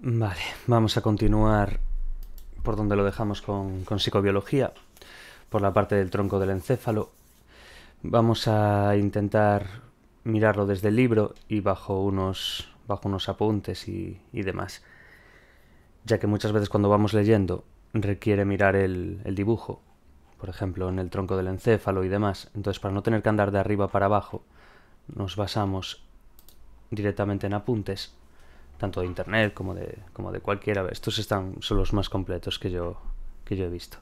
Vale, vamos a continuar por donde lo dejamos con psicobiología, por la parte del tronco del encéfalo. Vamos a intentar mirarlo desde el libro y bajo unos apuntes y demás, ya que muchas veces cuando vamos leyendo requiere mirar el dibujo, por ejemplo en el tronco del encéfalo y demás. Entonces, para no tener que andar de arriba para abajo, nos basamos directamente en apuntes, tanto de internet como de cualquiera. Estos son los más completos que yo he visto.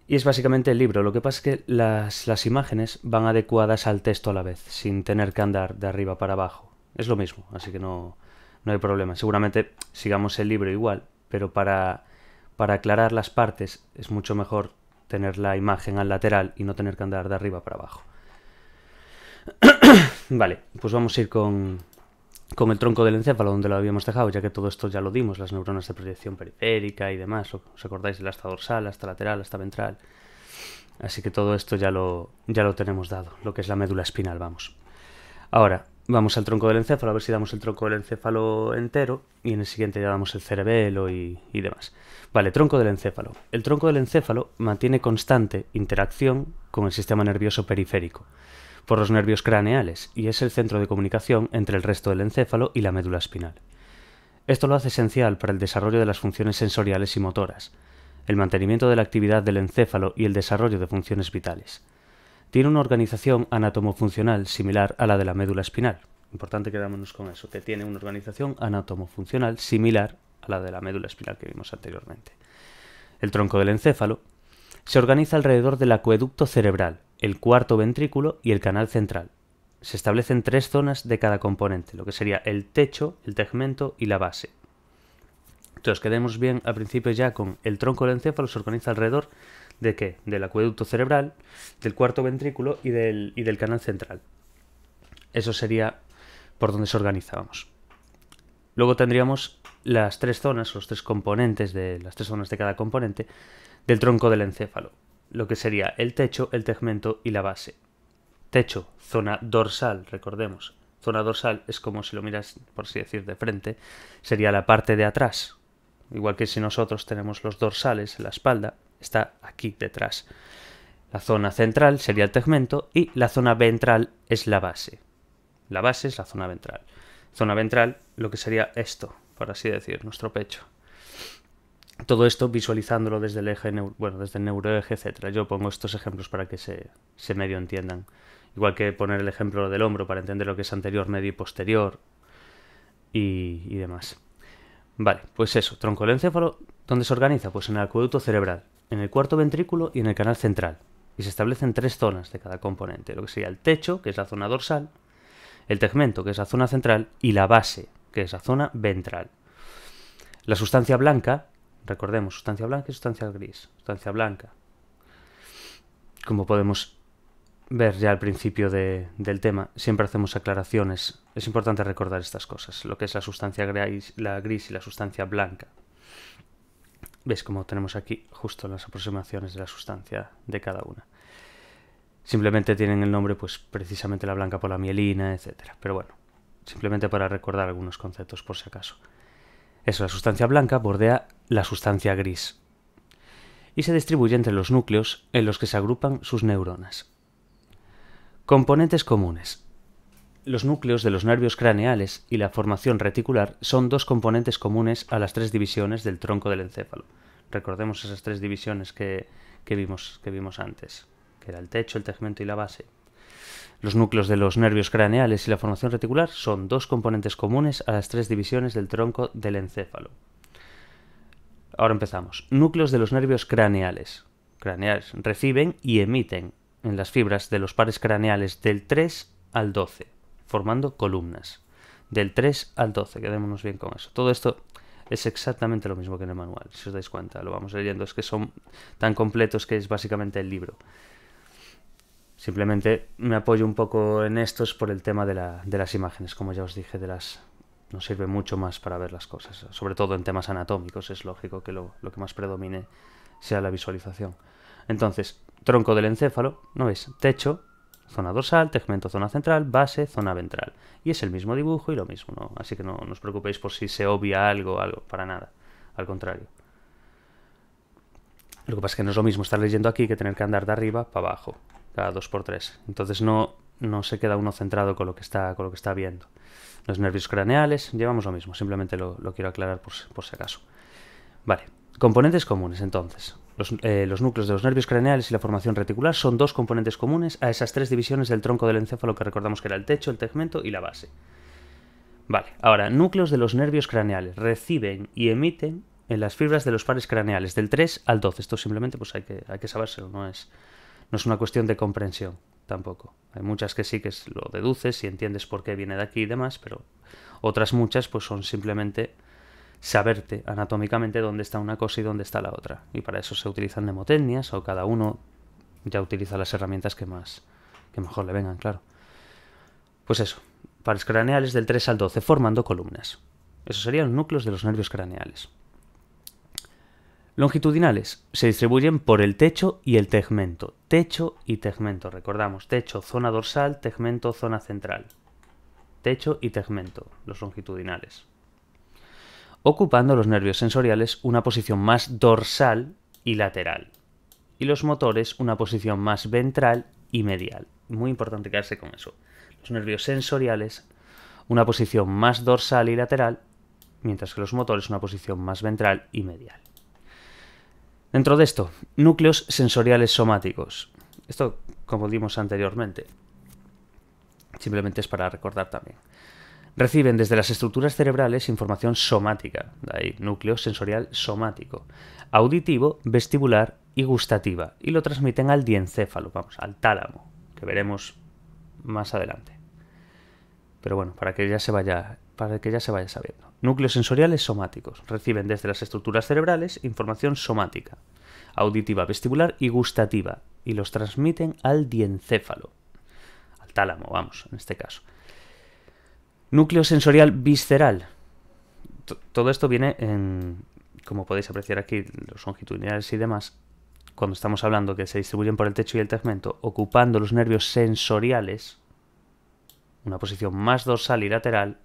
Y es básicamente el libro. Lo que pasa es que las imágenes van adecuadas al texto a la vez, sin tener que andar de arriba para abajo. Es lo mismo, así que no hay problema. Seguramente sigamos el libro igual, pero para aclarar las partes es mucho mejor tener la imagen al lateral y no tener que andar de arriba para abajo. Vale, pues vamos a ir con el tronco del encéfalo, donde lo habíamos dejado, ya que todo esto ya lo dimos, las neuronas de proyección periférica y demás. ¿Os acordáis del hasta dorsal, hasta lateral, hasta ventral? Así que todo esto ya lo tenemos dado, lo que es la médula espinal, vamos. Ahora, vamos al tronco del encéfalo, a ver si damos el tronco del encéfalo entero, y en el siguiente ya damos el cerebelo y demás. Vale, tronco del encéfalo. El tronco del encéfalo mantiene constante interacción con el sistema nervioso periférico por los nervios craneales y es el centro de comunicación entre el resto del encéfalo y la médula espinal. Esto lo hace esencial para el desarrollo de las funciones sensoriales y motoras, el mantenimiento de la actividad del encéfalo y el desarrollo de funciones vitales. Tiene una organización anatomofuncional similar a la de la médula espinal. Importante quedámonos con eso, que tiene una organización anatomofuncional similar a la de la médula espinal que vimos anteriormente. El tronco del encéfalo se organiza alrededor del acueducto cerebral, el cuarto ventrículo y el canal central. Se establecen 3 zonas de cada componente, lo que sería el techo, el tegmento y la base. Entonces, quedemos bien al principio ya con el tronco del encéfalo. Se organiza alrededor de ¿qué? Del acueducto cerebral, del cuarto ventrículo y del canal central. Eso sería por donde se organizábamos. Luego tendríamos las 3 zonas, los 3 componentes de las 3 zonas de cada componente del tronco del encéfalo, lo que sería el techo, el tegmento y la base. Techo, zona dorsal, recordemos. Zona dorsal es como si lo miras, por así decir, de frente, sería la parte de atrás. Igual que si nosotros tenemos los dorsales en la espalda, está aquí detrás. La zona central sería el tegmento y la zona ventral es la base. La base es la zona ventral. Zona ventral, lo que sería esto, por así decir, nuestro pecho. Todo esto visualizándolo desde el eje, desde el neuroeje, etc. Yo pongo estos ejemplos para que se medio entiendan. Igual que poner el ejemplo del hombro para entender lo que es anterior, medio y posterior y demás. Vale, pues eso, tronco del encéfalo, ¿dónde se organiza? Pues en el acueducto cerebral, en el cuarto ventrículo y en el canal central. Y se establecen 3 zonas de cada componente, lo que sería el techo, que es la zona dorsal, el tegmento, que es la zona central, y la base, que es la zona ventral. La sustancia blanca, recordemos, sustancia blanca y sustancia gris. Sustancia blanca, como podemos ver ya al principio del tema, siempre hacemos aclaraciones. Es importante recordar estas cosas, lo que es la sustancia gris y la sustancia blanca. ¿Ves cómo tenemos aquí justo las aproximaciones de la sustancia de cada una? Simplemente tienen el nombre, pues precisamente la blanca por la mielina, etc. Pero bueno, simplemente para recordar algunos conceptos por si acaso. Eso, la sustancia blanca bordea la sustancia gris y se distribuye entre los núcleos en los que se agrupan sus neuronas. Componentes comunes. Los núcleos de los nervios craneales y la formación reticular son 2 componentes comunes a las 3 divisiones del tronco del encéfalo. Recordemos esas 3 divisiones que vimos antes, que era el techo, el tegmento y la base. Los núcleos de los nervios craneales y la formación reticular son 2 componentes comunes a las 3 divisiones del tronco del encéfalo. Ahora empezamos. Núcleos de los nervios craneales. Craneales reciben y emiten en las fibras de los pares craneales del 3 al 12, formando columnas. Del 3 al 12, quedémonos bien con eso. Todo esto es exactamente lo mismo que en el manual, si os dais cuenta. Lo vamos leyendo, es que son tan completos que es básicamente el libro. Simplemente me apoyo un poco en estos por el tema de las imágenes, como ya os dije, nos sirve mucho más para ver las cosas. Sobre todo en temas anatómicos, es lógico que lo que más predomine sea la visualización. Entonces, tronco del encéfalo, ¿no ves? Techo, Zona dorsal, tegmento, zona central, base, zona ventral. Y es el mismo dibujo y lo mismo, ¿no? Así que no os preocupéis por si se obvia algo, para nada. Al contrario. Lo que pasa es que no es lo mismo estar leyendo aquí que tener que andar de arriba para abajo, cada 2×3. Entonces no se queda uno centrado con lo que está viendo. Los nervios craneales, llevamos lo mismo, simplemente lo quiero aclarar por si acaso. Vale, componentes comunes entonces. Los núcleos de los nervios craneales y la formación reticular son dos componentes comunes a esas tres divisiones del tronco del encéfalo que recordamos que era el techo, el tegmento y la base. Vale, ahora, núcleos de los nervios craneales reciben y emiten en las fibras de los pares craneales del 3 al 12. Esto simplemente pues hay que sabérselo, no es una cuestión de comprensión tampoco. Hay muchas que sí que lo deduces y entiendes por qué viene de aquí y demás, pero otras muchas pues son simplemente saberte anatómicamente dónde está una cosa y dónde está la otra. Y para eso se utilizan mnemotecnias o cada uno ya utiliza las herramientas que mejor le vengan, claro. Pues eso, pares craneales del 3 al 12 formando columnas. Esos serían los núcleos de los nervios craneales. Longitudinales se distribuyen por el techo y el tegmento. Techo y tegmento, recordamos, techo, zona dorsal, tegmento, zona central. Techo y tegmento, los longitudinales. Ocupando los nervios sensoriales una posición más dorsal y lateral. Y los motores una posición más ventral y medial. Muy importante quedarse con eso. Los nervios sensoriales una posición más dorsal y lateral, mientras que los motores una posición más ventral y medial. Dentro de esto, núcleos sensoriales somáticos. Esto, como dimos anteriormente, simplemente es para recordar también. Reciben desde las estructuras cerebrales información somática, de ahí núcleo sensorial somático, auditivo, vestibular y gustativa, y lo transmiten al diencéfalo, al tálamo, que veremos más adelante. Pero bueno, para que ya se vaya sabiendo. Núcleos sensoriales somáticos. Reciben desde las estructuras cerebrales información somática, auditiva, vestibular y gustativa, y los transmiten al diencéfalo, al tálamo, en este caso. Núcleo sensorial visceral. Todo esto viene como podéis apreciar aquí, los longitudinales y demás, cuando estamos hablando que se distribuyen por el techo y el tegmento, ocupando los nervios sensoriales, una posición más dorsal y lateral,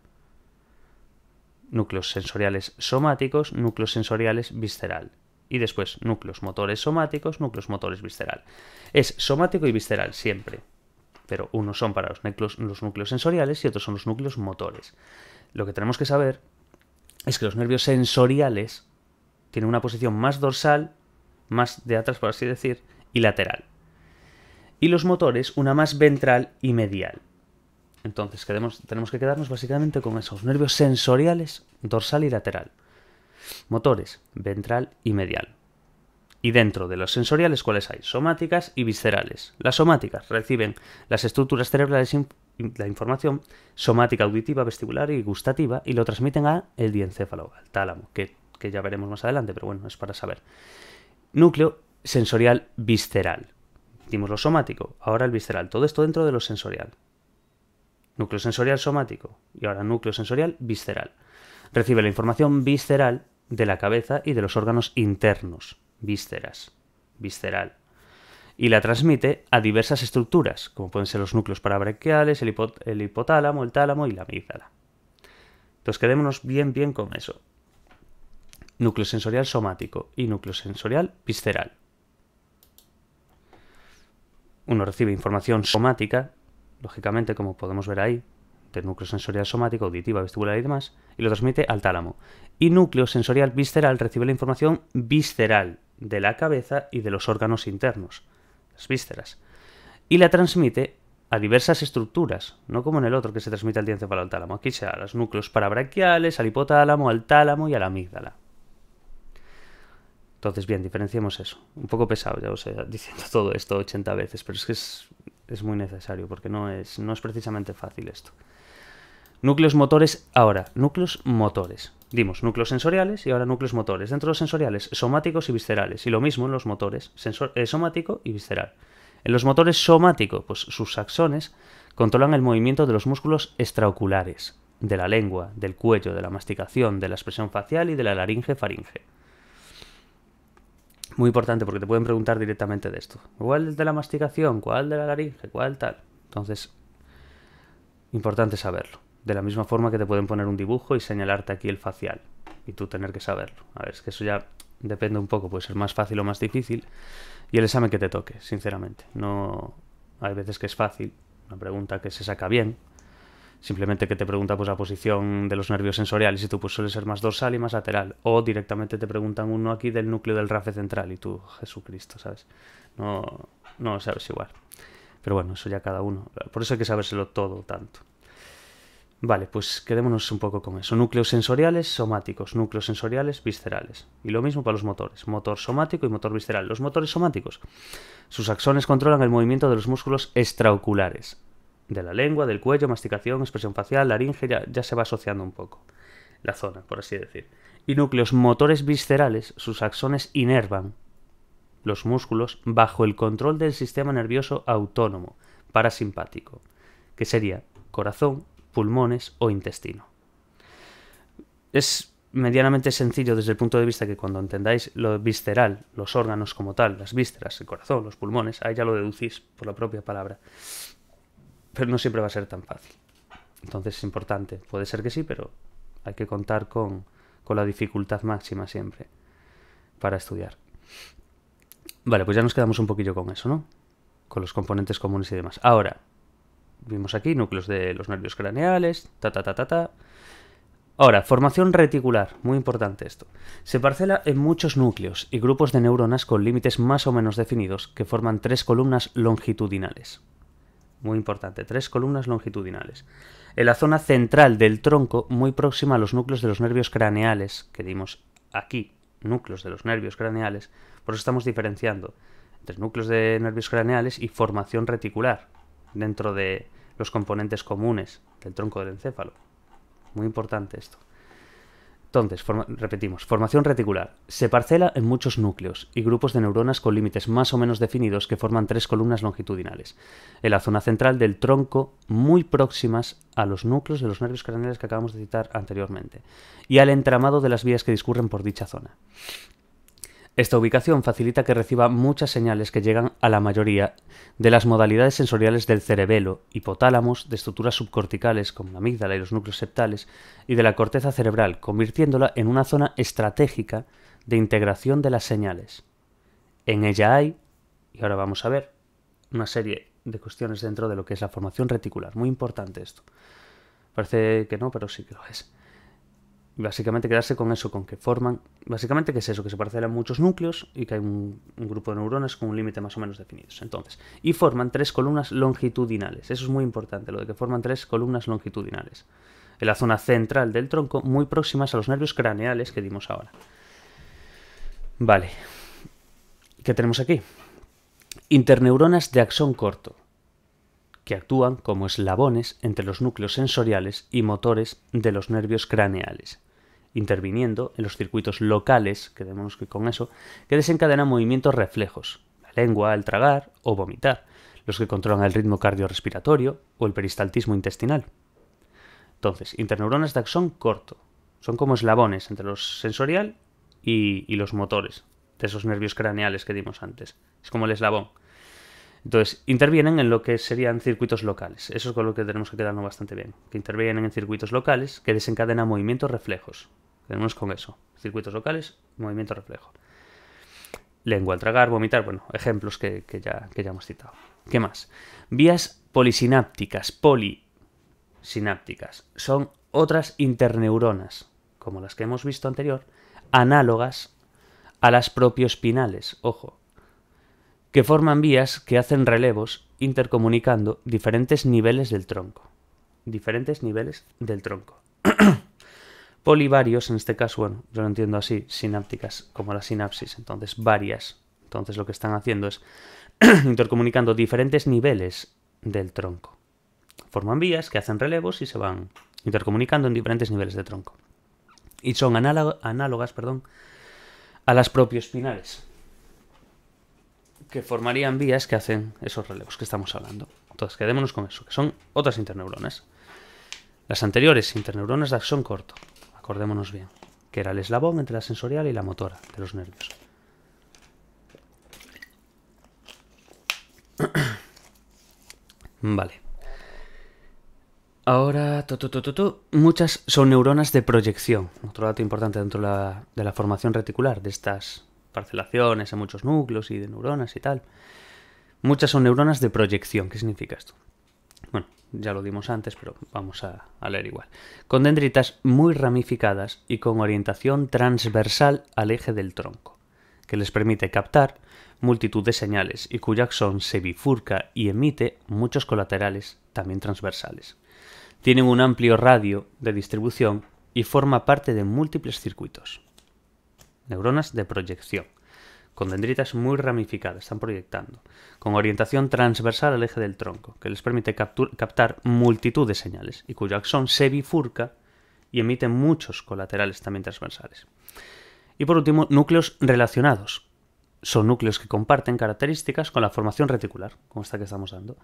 núcleos sensoriales somáticos, núcleos sensoriales visceral. Y después núcleos motores somáticos, núcleos motores visceral. Es somático y visceral siempre. Pero unos son para los núcleos sensoriales y otros son los núcleos motores. Lo que tenemos que saber es que los nervios sensoriales tienen una posición más dorsal, más de atrás por así decir, y lateral. Y los motores una más ventral y medial. Entonces tenemos que quedarnos básicamente con esos nervios sensoriales, dorsal y lateral. Motores, ventral y medial. Y dentro de los sensoriales, ¿cuáles hay? Somáticas y viscerales. Las somáticas reciben las estructuras cerebrales la información somática, auditiva, vestibular y gustativa y lo transmiten al diencéfalo, al tálamo, que ya veremos más adelante, pero bueno, es para saber. Núcleo sensorial visceral. Dimos lo somático, ahora el visceral. Todo esto dentro de lo sensorial. Núcleo sensorial somático y ahora núcleo sensorial visceral. Recibe la información visceral de la cabeza y de los órganos internos. Vísceras, visceral, y la transmite a diversas estructuras, como pueden ser los núcleos parabraquiales, el hipotálamo, el tálamo y la amígdala. Entonces quedémonos bien con eso. Núcleo sensorial somático y núcleo sensorial visceral. Uno recibe información somática, lógicamente, como podemos ver ahí, del núcleo sensorial somático, auditiva, vestibular y demás, y lo transmite al tálamo. Y núcleo sensorial visceral recibe la información visceral de la cabeza y de los órganos internos, las vísceras, y la transmite a diversas estructuras, no como en el otro que se transmite al diencéfalo al tálamo. Aquí sea a los núcleos parabraquiales, al hipotálamo, al tálamo y a la amígdala. Entonces, bien, diferenciemos eso. Un poco pesado, ya os he diciendo todo esto 80 veces, pero es que es muy necesario, porque no es precisamente fácil esto. Núcleos motores, ahora, núcleos motores. Dimos núcleos sensoriales y ahora núcleos motores. Dentro de los sensoriales, somáticos y viscerales. Y lo mismo en los motores, somático y visceral. En los motores somáticos, pues sus axones controlan el movimiento de los músculos extraoculares, de la lengua, del cuello, de la masticación, de la expresión facial y de la laringe-faringe. Muy importante porque te pueden preguntar directamente de esto. ¿Cuál de la masticación? ¿Cuál de la laringe? ¿Cuál tal? Entonces, importante saberlo. De la misma forma que te pueden poner un dibujo y señalarte aquí el facial. Y tú tener que saberlo. A ver, es que eso ya depende un poco. Puede ser más fácil o más difícil. Y el examen que te toque, sinceramente. No, hay veces que es fácil. Una pregunta que se saca bien. Simplemente que te pregunta pues la posición de los nervios sensoriales y tú pues suele ser más dorsal y más lateral. O directamente te preguntan uno aquí del núcleo del rafe central y tú, Jesucristo, ¿sabes? No lo sabes igual. Pero bueno, eso ya cada uno. Por eso hay que sabérselo todo tanto. Vale, pues quedémonos un poco con eso. Núcleos sensoriales somáticos, núcleos sensoriales viscerales. Y lo mismo para los motores. Motor somático y motor visceral. Los motores somáticos. Sus axones controlan el movimiento de los músculos extraoculares. De la lengua, del cuello, masticación, expresión facial, laringe, ya se va asociando un poco la zona, por así decir. Y núcleos motores viscerales, sus axones inervan los músculos bajo el control del sistema nervioso autónomo parasimpático, que sería corazón, pulmones o intestino. Es medianamente sencillo desde el punto de vista que cuando entendáis lo visceral, los órganos como tal, las vísceras, el corazón, los pulmones, ahí ya lo deducís por la propia palabra. Pero no siempre va a ser tan fácil. Entonces es importante. Puede ser que sí, pero hay que contar con la dificultad máxima siempre para estudiar. Vale, pues ya nos quedamos un poquillo con eso, ¿no? Con los componentes comunes y demás. Ahora, vimos aquí núcleos de los nervios craneales, Ahora, formación reticular, muy importante esto. Se parcela en muchos núcleos y grupos de neuronas con límites más o menos definidos que forman 3 columnas longitudinales. Muy importante, 3 columnas longitudinales. En la zona central del tronco, muy próxima a los núcleos de los nervios craneales, que dimos aquí, núcleos de los nervios craneales, por eso estamos diferenciando entre núcleos de nervios craneales y formación reticular, dentro de los componentes comunes del tronco del encéfalo. Muy importante esto. Entonces, repetimos, formación reticular. Se parcela en muchos núcleos y grupos de neuronas con límites más o menos definidos que forman 3 columnas longitudinales, en la zona central del tronco, muy próximas a los núcleos de los nervios craneales que acabamos de citar anteriormente, y al entramado de las vías que discurren por dicha zona. Esta ubicación facilita que reciba muchas señales que llegan a la mayoría de las modalidades sensoriales del cerebelo, hipotálamos, de estructuras subcorticales como la amígdala y los núcleos septales, y de la corteza cerebral, convirtiéndola en una zona estratégica de integración de las señales. En ella hay, y ahora vamos a ver, una serie de cuestiones dentro de lo que es la formación reticular. Muy importante esto. Parece que no, pero sí que lo es. Básicamente quedarse con eso, con que forman... Básicamente, ¿qué es eso? Que se parcelan muchos núcleos y que hay un grupo de neuronas con un límite más o menos definidos. Entonces, y forman 3 columnas longitudinales. Eso es muy importante, lo de que forman 3 columnas longitudinales. En la zona central del tronco, muy próximas a los nervios craneales que dimos ahora. Vale. ¿Qué tenemos aquí? Interneuronas de axón corto, que actúan como eslabones entre los núcleos sensoriales y motores de los nervios craneales, interviniendo en los circuitos locales, quedémonos con eso, que desencadenan movimientos reflejos, la lengua al tragar o vomitar, los que controlan el ritmo cardiorrespiratorio o el peristaltismo intestinal. Entonces, interneuronas de axón corto, son como eslabones entre los sensorial y los motores de esos nervios craneales que dimos antes. Es como el eslabón. Entonces, intervienen en lo que serían circuitos locales. Eso es con lo que tenemos que quedarnos bastante bien. Que intervienen en circuitos locales que desencadenan movimientos reflejos. Quedémonos con eso. Circuitos locales, movimiento reflejo. Lengua al tragar, vomitar, bueno, ejemplos que ya hemos citado. ¿Qué más? Vías polisinápticas, polisinápticas. Son otras interneuronas, como las que hemos visto anterior, análogas a las propioespinales, ojo, que forman vías que hacen relevos intercomunicando diferentes niveles del tronco. Diferentes niveles del tronco. Polivarios, en este caso, bueno, yo lo entiendo así, sinápticas, como la sinapsis, entonces varias. Entonces lo que están haciendo es intercomunicando diferentes niveles del tronco. Forman vías que hacen relevos y se van intercomunicando en diferentes niveles de tronco. Y son análogas a las propioespinales, que formarían vías que hacen esos relevos que estamos hablando. Entonces, quedémonos con eso, que son otras interneuronas. Las anteriores, interneuronas de axón corto, acordémonos bien, que era el eslabón entre la sensorial y la motora de los nervios. Vale. Ahora, muchas son neuronas de proyección. Otro dato importante dentro de la formación reticular, de estas parcelaciones en muchos núcleos y de neuronas y tal. Muchas son neuronas de proyección. ¿Qué significa esto? Bueno, ya lo dimos antes, pero vamos a leer igual. Con dendritas muy ramificadas y con orientación transversal al eje del tronco, que les permite captar multitud de señales y cuyo axón se bifurca y emite muchos colaterales, también transversales. Tienen un amplio radio de distribución y forma parte de múltiples circuitos. Neuronas de proyección, con dendritas muy ramificadas, están proyectando, con orientación transversal al eje del tronco, que les permite captar multitud de señales y cuyo axón se bifurca y emite muchos colaterales también transversales. Y por último, núcleos relacionados. Son núcleos que comparten características con la formación reticular, como esta que estamos dando,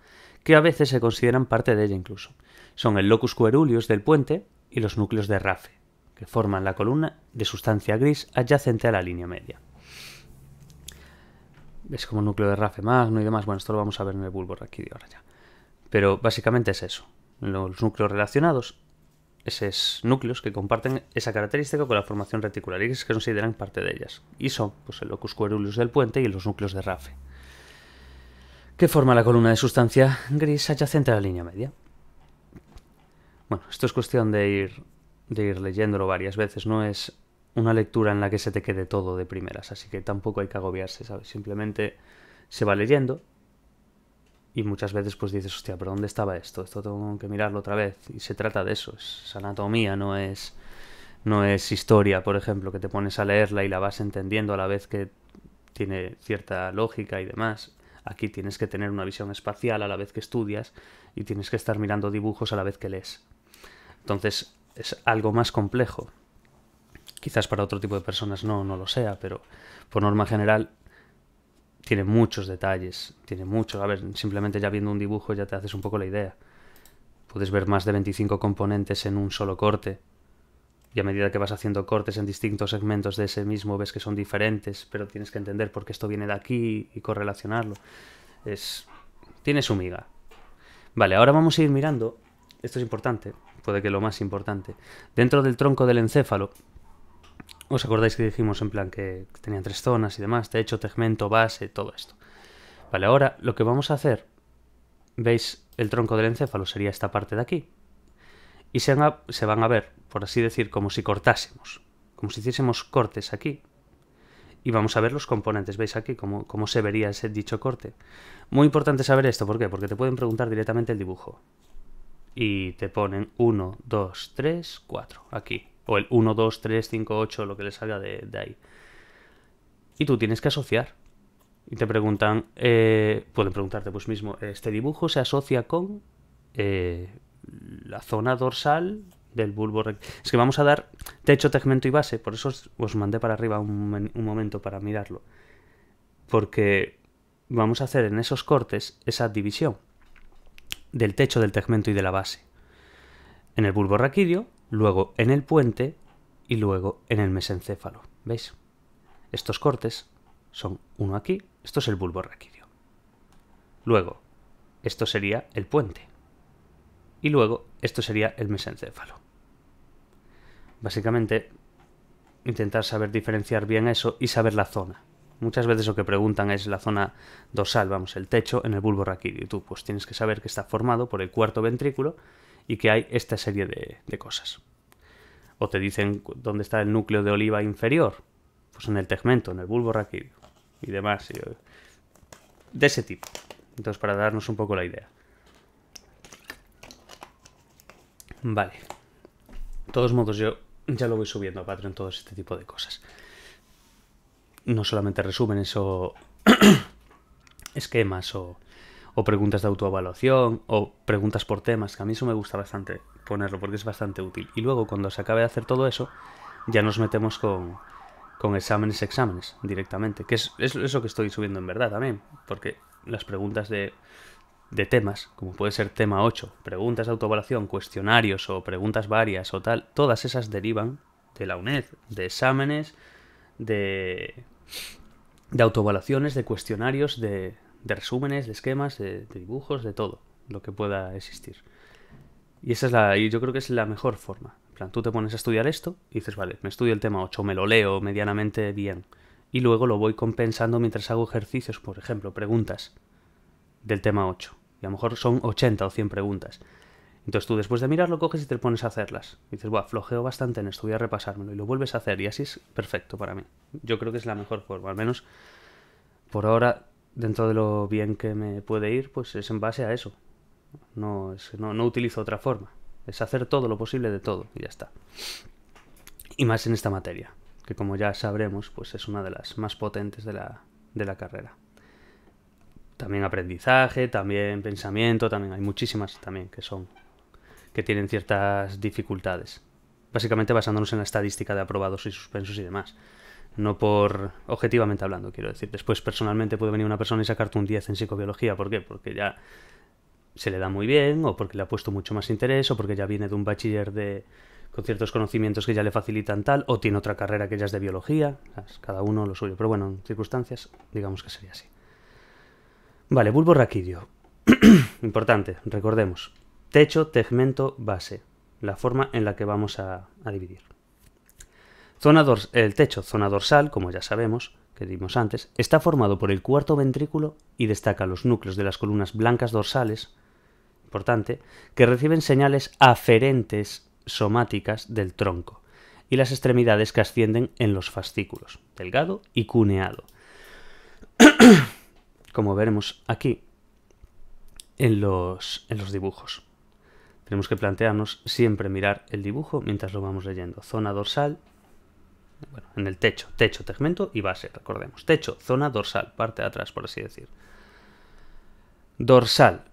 que a veces se consideran parte de ella incluso. Son el locus coeruleus del puente y los núcleos de Rafe, que forman la columna de sustancia gris adyacente a la línea media. Es como núcleo de Rafe magno y demás. Bueno, esto lo vamos a ver en el bulbo raquídeo ahora ya. Pero básicamente es eso. Los núcleos relacionados, esos núcleos que comparten esa característica con la formación reticular y que se consideran parte de ellas. Y son pues, el locus coeruleus del puente y los núcleos de Rafe, que forma la columna de sustancia gris adyacente a la línea media. Bueno, esto es cuestión de ir leyéndolo varias veces. No es una lectura en la que se te quede todo de primeras, así que tampoco hay que agobiarse, ¿sabes? Simplemente se va leyendo y muchas veces pues dices, hostia, ¿pero dónde estaba esto? Esto tengo que mirarlo otra vez. Y se trata de eso, es anatomía, no es historia, por ejemplo, que te pones a leerla y la vas entendiendo a la vez que tiene cierta lógica y demás. Aquí tienes que tener una visión espacial a la vez que estudias y tienes que estar mirando dibujos a la vez que lees. Entonces es algo más complejo. Quizás para otro tipo de personas no lo sea, pero por norma general tiene muchos detalles, tiene mucho. A ver, simplemente ya viendo un dibujo ya te haces un poco la idea. Puedes ver más de 25 componentes en un solo corte. Y a medida que vas haciendo cortes en distintos segmentos de ese mismo ves que son diferentes, pero tienes que entender por qué esto viene de aquí y correlacionarlo. Tiene su miga. Vale, ahora vamos a ir mirando. Esto es importante, puede que lo más importante. Dentro del tronco del encéfalo, ¿os acordáis que dijimos en plan que tenían 3 zonas y demás? Techo, tegmento, base, todo esto. Vale, ahora lo que vamos a hacer, ¿veis? El tronco del encéfalo sería esta parte de aquí. Y se van a ver, por así decir, como si cortásemos. Como si hiciésemos cortes aquí. Y vamos a ver los componentes. ¿Veis aquí cómo se vería ese dicho corte? Muy importante saber esto. ¿Por qué? Porque te pueden preguntar directamente el dibujo. Y te ponen 1, 2, 3, 4. Aquí. O el 1, 2, 3, 5, 8, lo que les salga de ahí. Y tú tienes que asociar. Y te preguntan, pueden preguntarte pues mismo, ¿este dibujo se asocia con la zona dorsal del bulbo recto? Es que vamos a dar techo, tegmento y base, por eso os mandé para arriba un momento para mirarlo. Porque vamos a hacer en esos cortes esa división del techo, del tegmento y de la base. En el bulbo raquídeo, luego en el puente y luego en el mesencéfalo. ¿Veis? Estos cortes son uno aquí, esto es el bulbo raquídeo. Luego, esto sería el puente. Y luego, esto sería el mesencéfalo. Básicamente, intentar saber diferenciar bien eso y saber la zona. Muchas veces lo que preguntan es la zona dorsal, vamos, el techo en el bulbo raquídeo. Y tú pues tienes que saber que está formado por el cuarto ventrículo y que hay esta serie de cosas. O te dicen dónde está el núcleo de oliva inferior. Pues en el tegmento, en el bulbo raquídeo y demás. De ese tipo. Entonces, para darnos un poco la idea. Vale. De todos modos, yo ya lo voy subiendo a Patreon todo este tipo de cosas. No solamente resúmenes o esquemas o preguntas de autoevaluación o preguntas por temas, que a mí eso me gusta bastante ponerlo porque es bastante útil. Y luego, cuando se acabe de hacer todo eso, ya nos metemos con exámenes directamente, que es eso que estoy subiendo en verdad también, porque las preguntas de temas, como puede ser tema 8, preguntas de autoevaluación, cuestionarios o preguntas varias o tal, todas esas derivan de la UNED, de exámenes, de autoevaluaciones, de cuestionarios, de resúmenes, de esquemas, de dibujos, de todo. lo que pueda existir. Y esa es y yo creo que es la mejor forma. En plan, tú te pones a estudiar esto y dices, vale, me estudio el tema 8, me lo leo medianamente bien. Y luego lo voy compensando mientras hago ejercicios, por ejemplo, preguntas del tema 8. Y a lo mejor son 80 o 100 preguntas. Entonces tú después de mirarlo coges y te pones a hacerlas. Y dices, buah, flojeo bastante en esto, voy a repasármelo. Y lo vuelves a hacer y así es perfecto para mí. Yo creo que es la mejor forma. Al menos por ahora, dentro de lo bien que me puede ir, pues es en base a eso. No utilizo otra forma. Es hacer todo lo posible de todo y ya está. Y más en esta materia, que como ya sabremos, pues es una de las más potentes de la carrera. También aprendizaje, también pensamiento, también hay muchísimas también que tienen ciertas dificultades. Básicamente basándonos en la estadística de aprobados y suspensos y demás. No por objetivamente hablando, quiero decir. Después personalmente puede venir una persona y sacarte un 10 en psicobiología. ¿Por qué? Porque ya se le da muy bien, o porque le ha puesto mucho más interés, o porque ya viene de un bachiller con ciertos conocimientos que ya le facilitan tal, o tiene otra carrera que ya es de biología. Cada uno lo suyo. Pero bueno, en circunstancias, digamos que sería así. Vale, bulbo raquídeo. Importante, recordemos. Techo, tegmento, base. La forma en la que vamos a dividir. El techo, zona dorsal, como ya sabemos, que dimos antes, está formado por el cuarto ventrículo y destaca los núcleos de las columnas blancas dorsales, importante, que reciben señales aferentes somáticas del tronco, y las extremidades que ascienden en los fascículos, delgado y cuneado. Como veremos aquí en los dibujos. Tenemos que plantearnos siempre mirar el dibujo mientras lo vamos leyendo. Zona dorsal, bueno, en el techo, tegmento y base, recordemos. Techo, zona dorsal, parte de atrás, por así decir. Dorsal.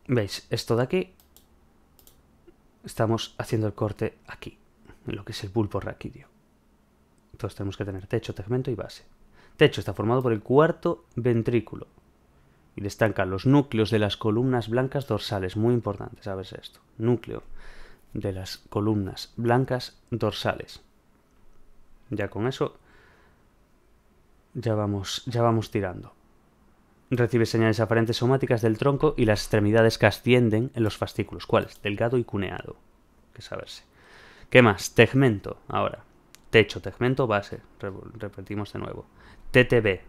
¿Veis? Esto de aquí. Estamos haciendo el corte aquí, en lo que es el bulbo raquídeo. Entonces tenemos que tener techo, tegmento y base. Techo está formado por el cuarto ventrículo y destacan los núcleos de las columnas blancas dorsales. Muy importante, ¿sabes esto? Núcleo de las columnas blancas dorsales. Ya con eso ya vamos tirando. Recibe señales aferentes somáticas del tronco y las extremidades que ascienden en los fascículos. ¿Cuáles? Delgado y cuneado. Hay que saberse. ¿Qué más? Tegmento. Ahora. Techo, tegmento, base. Repetimos de nuevo. TTB.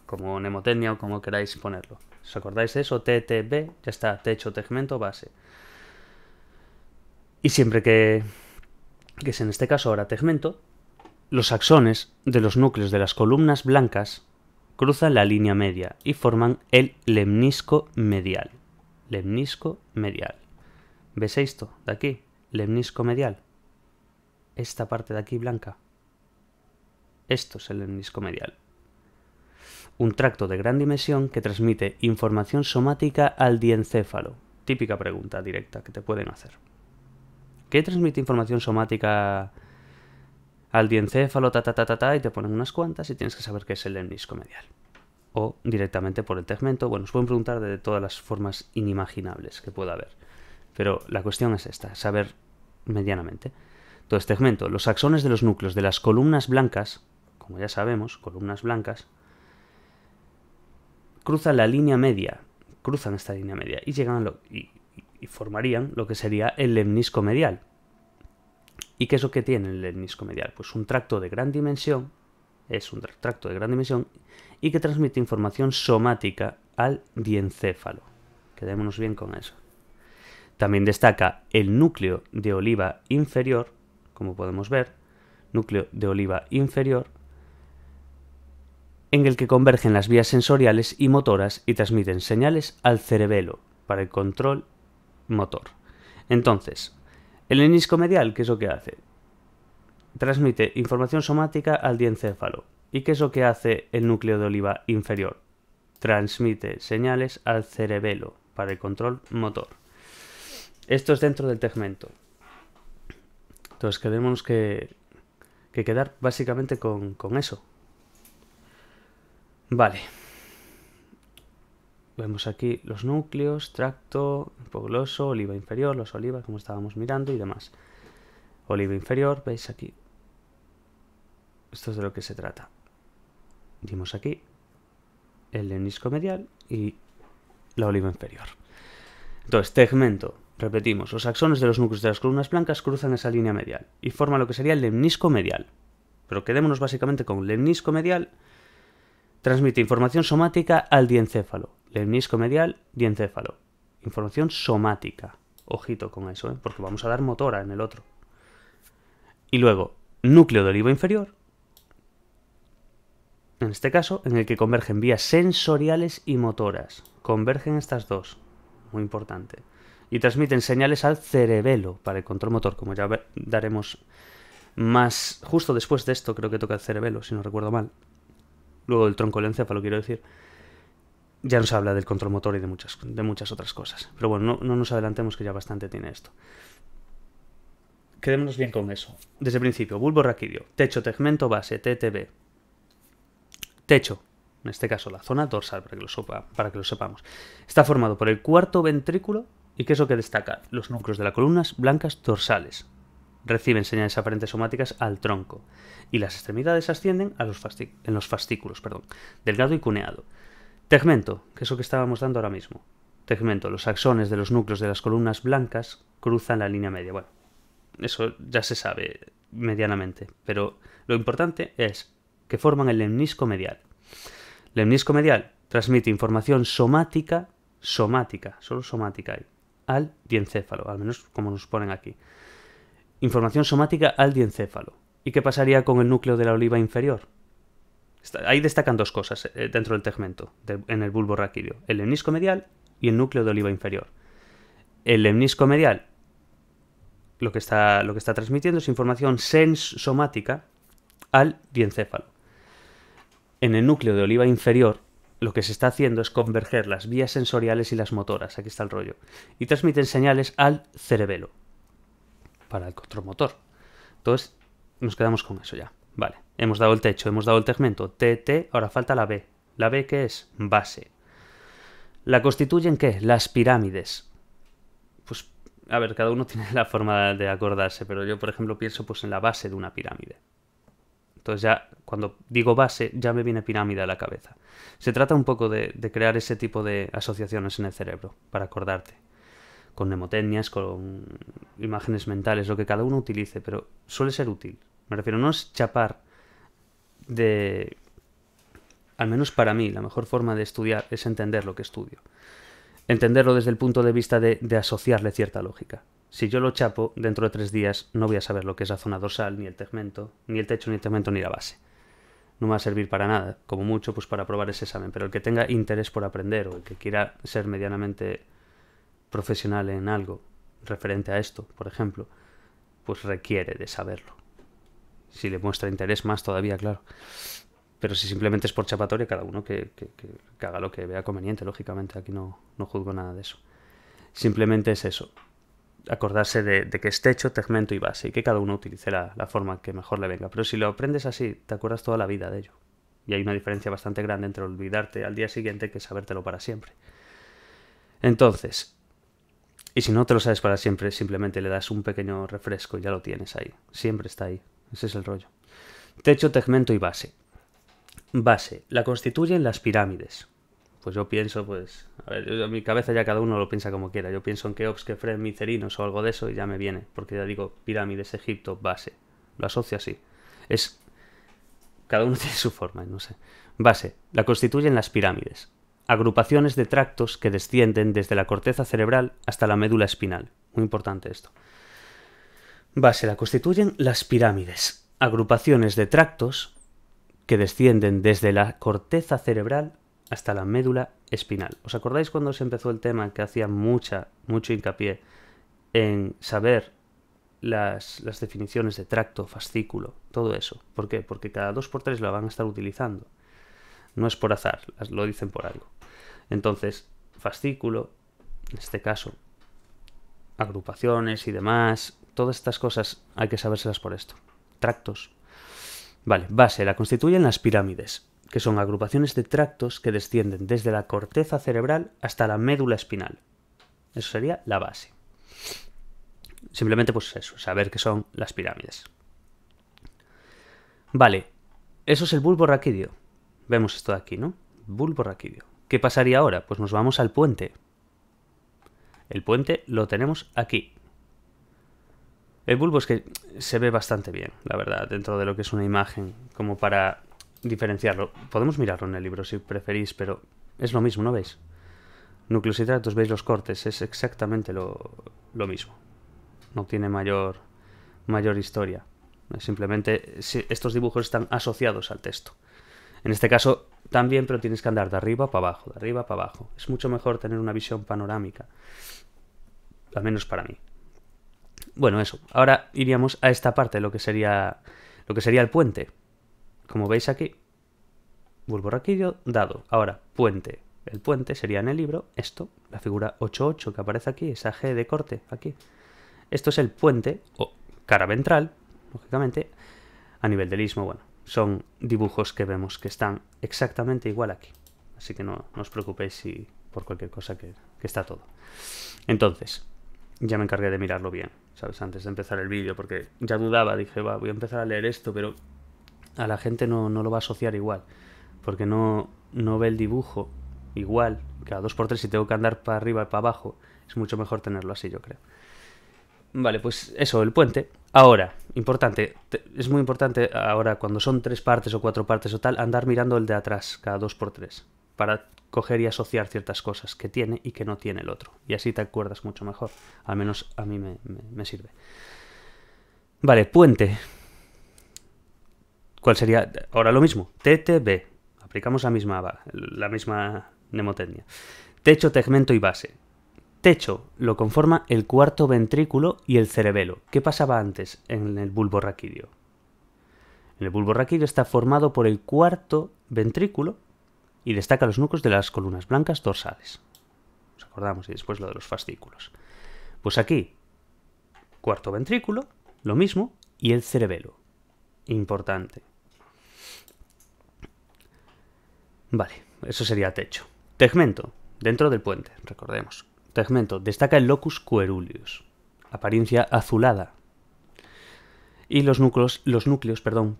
Como mnemotecnia o como queráis ponerlo. ¿Os acordáis de eso? TTB. Ya está. Techo, tegmento, base. Y siempre que es en este caso ahora tegmento, los axones de los núcleos de las columnas blancas cruzan la línea media y forman el lemnisco medial. Lemnisco medial. ¿Ves esto de aquí? Lemnisco medial. Esta parte de aquí blanca. Esto es el lemnisco medial. Un tracto de gran dimensión que transmite información somática al diencéfalo. Típica pregunta directa que te pueden hacer. ¿Qué transmite información somática al diencéfalo, y te ponen unas cuantas y tienes que saber qué es el lemnisco medial? O directamente por el tegmento. Bueno, os pueden preguntar de todas las formas inimaginables que pueda haber. Pero la cuestión es esta, saber medianamente. Entonces, tegmento, los axones de los núcleos de las columnas blancas, como ya sabemos, columnas blancas, cruzan la línea media, cruzan esta línea media y llegan y formarían lo que sería el lemnisco medial. ¿Y qué es lo que tiene el lemnisco medial? Pues un tracto de gran dimensión, y que transmite información somática al diencéfalo. Quedémonos bien con eso. También destaca el núcleo de oliva inferior, como podemos ver, núcleo de oliva inferior, en el que convergen las vías sensoriales y motoras y transmiten señales al cerebelo para el control motor. Entonces, el lemnisco medial, ¿qué es lo que hace? Transmite información somática al diencéfalo. ¿Y qué es lo que hace el núcleo de oliva inferior? Transmite señales al cerebelo para el control motor. Esto es dentro del tegmento. Entonces tenemos que quedar básicamente con eso. Vale. Vemos aquí los núcleos, tracto, hipogloso, oliva inferior, los olivas, como estábamos mirando y demás. Oliva inferior, veis aquí. Esto es de lo que se trata. Dimos aquí el lemnisco medial y la oliva inferior. Entonces, tegmento, repetimos, los axones de los núcleos de las columnas blancas cruzan esa línea medial y forman lo que sería el lemnisco medial. Pero quedémonos básicamente con lemnisco medial, transmite información somática al diencéfalo. Lemnisco medial, diencéfalo. Información somática. Ojito con eso, porque vamos a dar motora en el otro. Y luego, núcleo de oliva inferior, en este caso, en el que convergen vías sensoriales y motoras. Convergen estas dos, muy importante. Y transmiten señales al cerebelo para el control motor, como ya daremos más justo después de esto, creo que toca el cerebelo, si no recuerdo mal. Luego del tronco del encéfalo, quiero decir. Ya nos habla del control motor y de muchas otras cosas. Pero bueno, no nos adelantemos, que ya bastante tiene esto. Quedémonos bien con eso. Desde el principio, bulbo raquídeo, techo, tegmento, base, TTB. Techo, en este caso la zona dorsal, para que lo sepamos. Está formado por el cuarto ventrículo. ¿Y qué es lo que destaca? Los núcleos de las columnas blancas dorsales. Reciben señales aparentes somáticas al tronco. Y las extremidades ascienden a en los fascículos, delgado y cuneado. Tegmento, que es lo que estábamos dando ahora mismo. Tegmento, los axones de los núcleos de las columnas blancas cruzan la línea media. Bueno, eso ya se sabe medianamente, pero lo importante es que forman el lemnisco medial. Lemnisco medial transmite información somática, solo somática hay, al diencéfalo, al menos como nos ponen aquí. Información somática al diencéfalo. ¿Y qué pasaría con el núcleo de la oliva inferior? Ahí destacan dos cosas dentro del tegmento, en el bulbo raquídeo. El lemnisco medial y el núcleo de oliva inferior. El lemnisco medial lo que está transmitiendo es información somática al diencéfalo. En el núcleo de oliva inferior lo que se está haciendo es converger las vías sensoriales y las motoras, aquí está el rollo, y transmiten señales al cerebelo para el control motor. Entonces nos quedamos con eso ya. Vale, hemos dado el techo, hemos dado el tegmento, TT, ahora falta la B. ¿La B qué es? Base. ¿La constituyen qué? Las pirámides. Pues, a ver, cada uno tiene la forma de acordarse, pero yo, por ejemplo, pienso pues en la base de una pirámide. Entonces ya, cuando digo base, ya me viene pirámide a la cabeza. Se trata un poco de crear ese tipo de asociaciones en el cerebro, para acordarte. Con mnemotecnias, con imágenes mentales, lo que cada uno utilice, pero suele ser útil. Me refiero, no es chapar de... Al menos para mí, la mejor forma de estudiar es entender lo que estudio. Entenderlo desde el punto de vista de asociarle cierta lógica. Si yo lo chapo, dentro de 3 días no voy a saber lo que es la zona dorsal, ni el tegmento, ni el techo, ni el tegmento, ni la base. No me va a servir para nada, como mucho pues para aprobar ese examen. Pero el que tenga interés por aprender o el que quiera ser medianamente profesional en algo referente a esto, por ejemplo, pues requiere de saberlo. Si le muestra interés, más todavía, claro. Pero si simplemente es por chapatoria, cada uno que haga lo que vea conveniente, lógicamente. Aquí no juzgo nada de eso. Simplemente es eso. Acordarse de que es techo, tegmento y base, y que cada uno utilice la forma que mejor le venga. Pero si lo aprendes así, te acuerdas toda la vida de ello. Y hay una diferencia bastante grande entre olvidarte al día siguiente que sabértelo para siempre. Entonces, y si no te lo sabes para siempre, simplemente le das un pequeño refresco y ya lo tienes ahí. Siempre está ahí. Ese es el rollo. Techo, tegmento y base. Base. La constituyen las pirámides. Pues yo pienso, pues... A ver, en mi cabeza ya cada uno lo piensa como quiera. Yo pienso en Keops, Kefren, Micerinos o algo de eso y ya me viene. Porque ya digo, pirámides, Egipto, base. Lo asocio así. Es... Cada uno tiene su forma, no sé. Base. La constituyen las pirámides. Agrupaciones de tractos que descienden desde la corteza cerebral hasta la médula espinal. Muy importante esto. Base. La constituyen las pirámides. Agrupaciones de tractos que descienden desde la corteza cerebral hasta la médula espinal. ¿Os acordáis cuando se empezó el tema que hacía mucho hincapié en saber las definiciones de tracto, fascículo, todo eso? ¿Por qué? Porque cada 2x3 la van a estar utilizando. No es por azar, lo dicen por algo. Entonces, fascículo, en este caso, agrupaciones y demás, todas estas cosas hay que sabérselas por esto. Tractos. Vale, base, la constituyen las pirámides, que son agrupaciones de tractos que descienden desde la corteza cerebral hasta la médula espinal. Eso sería la base. Simplemente pues eso, saber qué son las pirámides. Vale, eso es el bulbo raquídeo. Vemos esto de aquí, ¿no? Bulbo raquídeo. ¿Qué pasaría ahora? Pues nos vamos al puente. El puente lo tenemos aquí. El bulbo es que se ve bastante bien, la verdad, dentro de lo que es una imagen, como para diferenciarlo. Podemos mirarlo en el libro si preferís, pero es lo mismo, ¿no veis? Núcleos y tractos, veis los cortes, es exactamente lo mismo. No tiene mayor historia. Simplemente estos dibujos están asociados al texto. En este caso también, pero tienes que andar de arriba para abajo, de arriba para abajo. Es mucho mejor tener una visión panorámica, al menos para mí. Bueno, eso. Ahora iríamos a esta parte, lo que sería el puente. Como veis aquí, bulborraquídeo dado. Ahora, puente. El puente sería en el libro esto, la figura 8-8 que aparece aquí, esa G de corte aquí. Esto es el puente, o cara ventral, lógicamente, a nivel del istmo. Bueno, son dibujos que vemos que están exactamente igual aquí. Así que no os preocupéis si por cualquier cosa que está todo. Entonces, ya me encargué de mirarlo bien, ¿sabes? Antes de empezar el vídeo, porque ya dudaba, dije, voy a empezar a leer esto, pero a la gente no lo va a asociar igual, porque no ve el dibujo igual, cada 2x3 si tengo que andar para arriba y para abajo, es mucho mejor tenerlo así, yo creo. Vale, pues eso, el puente. Ahora, importante, es muy importante ahora cuando son 3 partes o 4 partes o tal, andar mirando el de atrás cada 2x3, para coger y asociar ciertas cosas que tiene y que no tiene el otro. Y así te acuerdas mucho mejor. Al menos a mí me sirve. Vale, puente. ¿Cuál sería? Ahora lo mismo. TTB. Aplicamos la misma mnemotecnia. Techo, tegmento y base. Techo lo conforma el cuarto ventrículo y el cerebelo. ¿Qué pasaba antes en el bulbo raquídeo? En el bulbo raquídeo está formado por el cuarto ventrículo y destaca los núcleos de las columnas blancas dorsales. Nos acordamos, y después lo de los fascículos. Pues aquí, cuarto ventrículo, lo mismo, y el cerebelo. Importante. Vale, eso sería techo. Tegmento, dentro del puente, recordemos. Tegmento, destaca el locus coeruleus, apariencia azulada. Y los núcleos,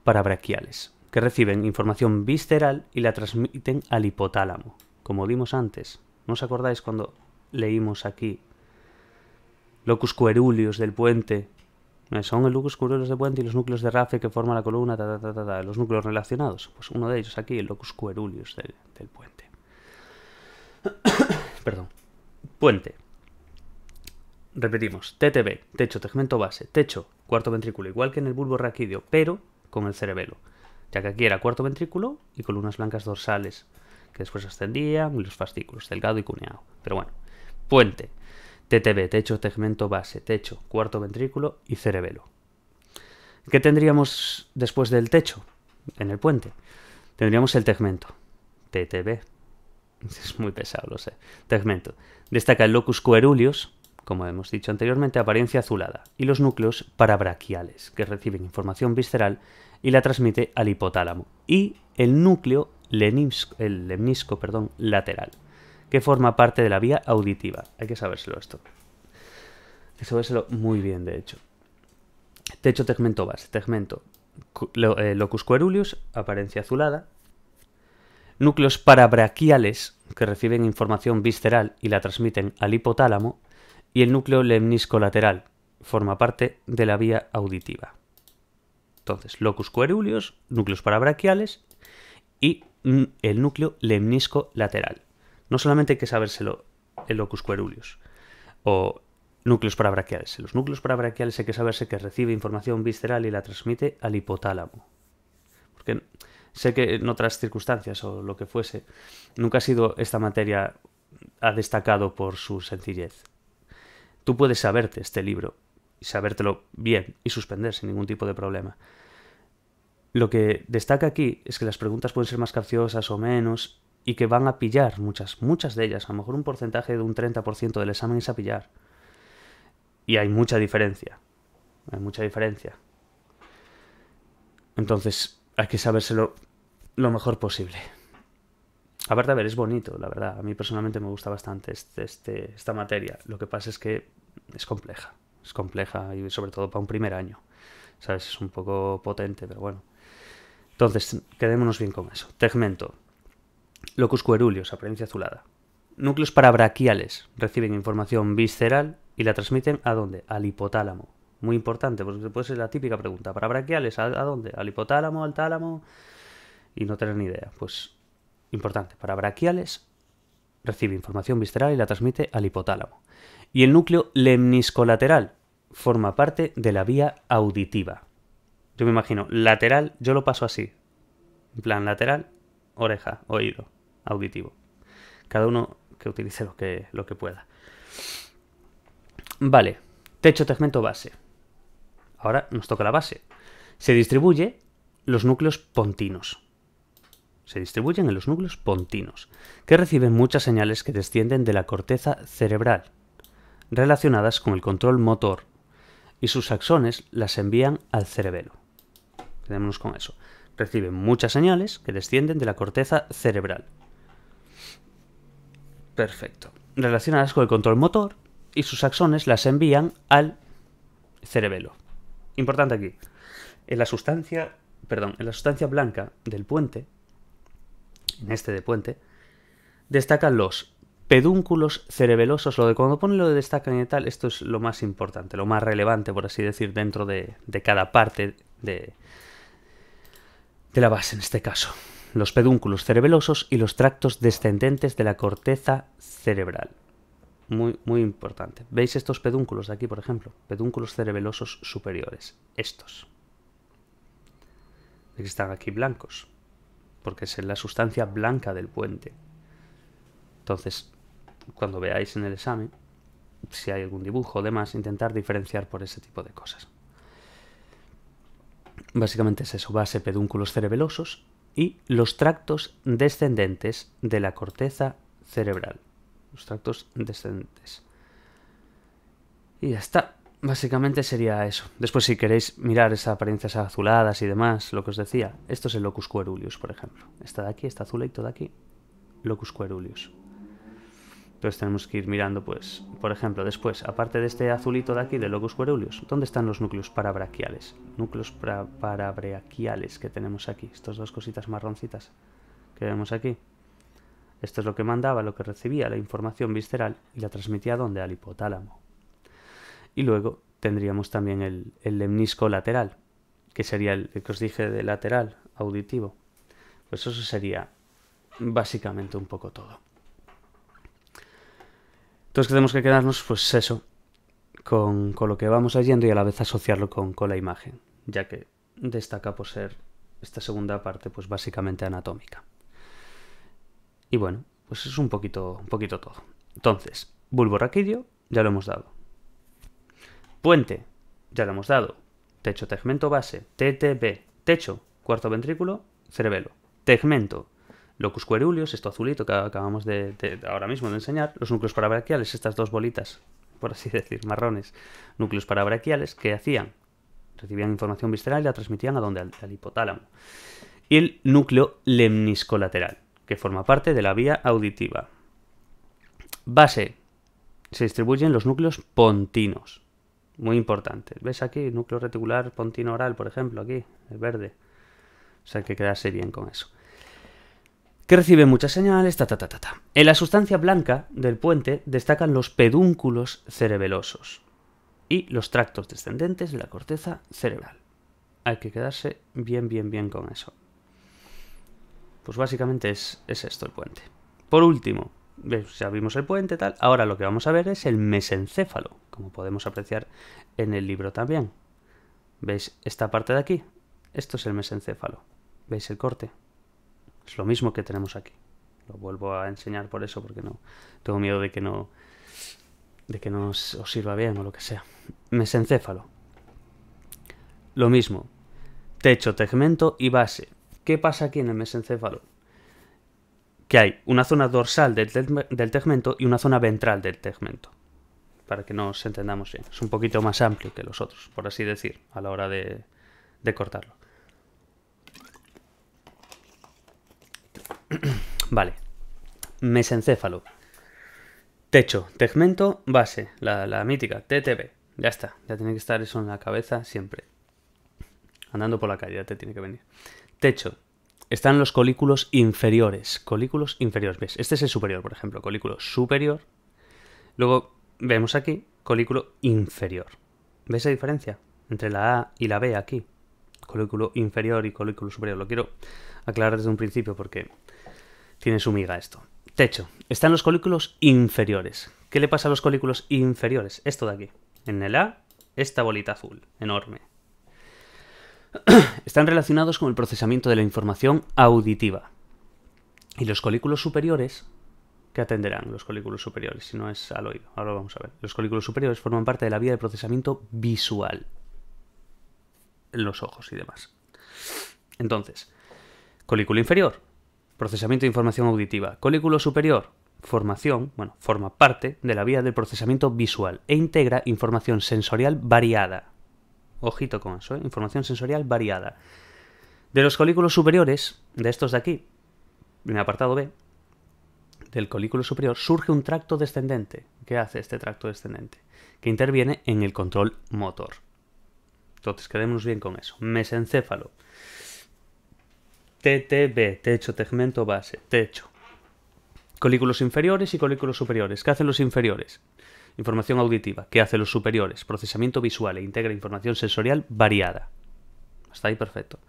parabraquiales, que reciben información visceral y la transmiten al hipotálamo, como vimos antes. ¿No os acordáis cuando leímos aquí locus coeruleus del puente? Son el locus coeruleus del puente y los núcleos de Rafe que forman la columna, los núcleos relacionados. Pues uno de ellos aquí, el locus coeruleus del puente. Perdón. Puente. Repetimos, TTB, techo, tegmento, base. Techo, cuarto ventrículo, igual que en el bulbo raquídeo, pero con el cerebelo, ya que aquí era cuarto ventrículo y columnas blancas dorsales, que después ascendían, y los fascículos, delgado y cuneado. Pero bueno, puente, TTB, techo, tegmento, base, techo, cuarto ventrículo y cerebelo. ¿Qué tendríamos después del techo en el puente? Tendríamos el tegmento, TTB. Es muy pesado, lo sé. Tegmento. Destaca el locus coeruleus, como hemos dicho anteriormente, apariencia azulada, y los núcleos parabraquiales, que reciben información visceral y la transmite al hipotálamo, y el núcleo lemnisco lateral, que forma parte de la vía auditiva. Hay que sabérselo esto. Hay que sabérselo muy bien, de hecho. Techo, tegmento, base. Tegmento, locus coeruleus, apariencia azulada. Núcleos parabraquiales, que reciben información visceral y la transmiten al hipotálamo, y el núcleo lemnisco lateral, forma parte de la vía auditiva. Entonces, locus coeruleus, núcleos parabraquiales y el núcleo lemnisco lateral. No solamente hay que sabérselo el locus coeruleus o núcleos parabraquiales. Los núcleos parabraquiales hay que saberse que recibe información visceral y la transmite al hipotálamo. Porque sé que en otras circunstancias o lo que fuese, nunca ha sido esta materia ha destacado por su sencillez. Tú puedes saberte este libro y sabértelo bien y suspender sin ningún tipo de problema. Lo que destaca aquí es que las preguntas pueden ser más capciosas o menos y que van a pillar muchas de ellas. A lo mejor un porcentaje de un 30% del examen es a pillar. Y hay mucha diferencia. Hay mucha diferencia. Entonces hay que sabérselo lo mejor posible. Aparte, a ver, es bonito, la verdad. A mí personalmente me gusta bastante esta materia. Lo que pasa es que es compleja. Es compleja y sobre todo para un primer año. ¿Sabes? Es un poco potente, pero bueno. Entonces, quedémonos bien con eso. Tegmento. Locus coeruleus, apariencia azulada. Núcleos parabraquiales reciben información visceral y la transmiten ¿a dónde? Al hipotálamo. Muy importante, porque puede ser la típica pregunta. ¿Parabraquiales a dónde? ¿Al hipotálamo, al tálamo? Y no tener ni idea. Pues importante, parabraquiales recibe información visceral y la transmite al hipotálamo. Y el núcleo lemniscolateral forma parte de la vía auditiva. Yo me imagino, lateral, yo lo paso así. En plan, lateral, oreja, oído, auditivo. Cada uno que utilice lo que pueda. Vale, techo, tegmento, base. Ahora nos toca la base. Se distribuye los núcleos pontinos. Se distribuyen en los núcleos pontinos, que reciben muchas señales que descienden de la corteza cerebral, relacionadas con el control motor, y sus axones las envían al cerebelo. Quedémonos con eso. Reciben muchas señales que descienden de la corteza cerebral. Perfecto. Relacionadas con el control motor, y sus axones las envían al cerebelo. Importante aquí. En la sustancia blanca del puente, en este de puente, destacan los pedúnculos cerebelosos. Lo de cuando ponen lo de destacan y tal, esto es lo más importante, lo más relevante, por así decir, dentro de cada parte de la base, en este caso. Los pedúnculos cerebelosos y los tractos descendentes de la corteza cerebral. Muy, muy importante. ¿Veis estos pedúnculos de aquí, por ejemplo? Pedúnculos cerebelosos superiores. Estos. Están aquí blancos, porque es la sustancia blanca del puente. Entonces, cuando veáis en el examen, si hay algún dibujo o demás, intentar diferenciar por ese tipo de cosas. Básicamente es eso, base, pedúnculos cerebelosos y los tractos descendentes de la corteza cerebral. Los tractos descendentes. Y ya está. Básicamente sería eso. Después, si queréis mirar esas apariencias azuladas y demás, lo que os decía, esto es el locus coeruleus, por ejemplo. Esta de aquí, esta azulito de aquí, locus coeruleus. Entonces tenemos que ir mirando, pues, por ejemplo, después, aparte de este azulito de aquí, del locus coeruleus, ¿dónde están los núcleos parabraquiales? Núcleos parabraquiales que tenemos aquí, estas dos cositas marroncitas que vemos aquí. Esto es lo que mandaba, lo que recibía la información visceral y la transmitía ¿a dónde? Al hipotálamo. Y luego tendríamos también el lemnisco lateral, que sería el que os dije de lateral, auditivo. Pues eso sería básicamente un poco todo. Entonces tenemos que quedarnos, pues eso, con lo que vamos oyendo y a la vez asociarlo con la imagen, ya que destaca por ser esta segunda parte, pues básicamente anatómica. Y bueno, pues es un poquito todo. Entonces, bulbo raquídeo, ya lo hemos dado. Puente, ya lo hemos dado. Techo, tegmento, base, TTB. Techo, cuarto ventrículo, cerebelo. Tegmento, locus coeruleus, esto azulito que acabamos de ahora mismo de enseñar. Los núcleos parabraquiales, estas dos bolitas, por así decir, marrones. Núcleos parabraquiales, ¿qué hacían? Recibían información visceral y la transmitían ¿a dónde? Al hipotálamo. Y el núcleo lemniscolateral, que forma parte de la vía auditiva. Base, se distribuyen los núcleos pontinos. Muy importante. ¿Ves aquí? Núcleo reticular pontino oral, por ejemplo, aquí, el verde. O sea, hay que quedarse bien con eso. Que recibe muchas señales, En la sustancia blanca del puente destacan los pedúnculos cerebelosos y los tractos descendentes de la corteza cerebral. Hay que quedarse bien con eso. Pues básicamente es esto el puente. Por último, ya vimos el puente, tal. Ahora lo que vamos a ver es el mesencéfalo, como podemos apreciar en el libro también. ¿Veis esta parte de aquí? Esto es el mesencéfalo. ¿Veis el corte? Es lo mismo que tenemos aquí. Lo vuelvo a enseñar por eso, porque no tengo miedo de que no os sirva bien o lo que sea. Mesencéfalo. Lo mismo. Techo, tegmento y base. ¿Qué pasa aquí en el mesencéfalo? Que hay una zona dorsal del tegmento y una zona ventral del tegmento. Para que nos entendamos bien. Es un poquito más amplio que los otros, por así decir, a la hora de cortarlo. Vale. Mesencéfalo. Techo, tegmento, base. La mítica, TTB. Ya está. Ya tiene que estar eso en la cabeza siempre. Andando por la calle, ya te tiene que venir. Techo. están los colículos inferiores. Colículos inferiores, ¿ves? Este es el superior, por ejemplo, colículo superior. Luego vemos aquí colículo inferior. ¿Ves la diferencia entre la A y la B aquí? Colículo inferior y colículo superior. Lo quiero aclarar desde un principio porque tiene su miga esto. Techo. Están los colículos inferiores. ¿Qué le pasa a los colículos inferiores? Esto de aquí. En el A, esta bolita azul, enorme. Están relacionados con el procesamiento de la información auditiva. Y los colículos superiores, ¿qué atenderán los colículos superiores? Si no es al oído. Ahora lo vamos a ver. Los colículos superiores forman parte de la vía de procesamiento visual. En los ojos y demás. Entonces, colículo inferior, procesamiento de información auditiva. Colículo superior, forma parte de la vía del procesamiento visual e integra información sensorial variada. Ojito con eso, información sensorial variada. De los colículos superiores, de estos de aquí, en el apartado B, del colículo superior, surge un tracto descendente. ¿Qué hace este tracto descendente? Que interviene en el control motor. Entonces, quedémonos bien con eso. Mesencéfalo. TTB, techo, tegmento, base, techo. Colículos inferiores y colículos superiores. ¿Qué hacen los inferiores? Información auditiva. ¿Qué hacen los superiores? Procesamiento visual e integra información sensorial variada. Hasta ahí perfecto.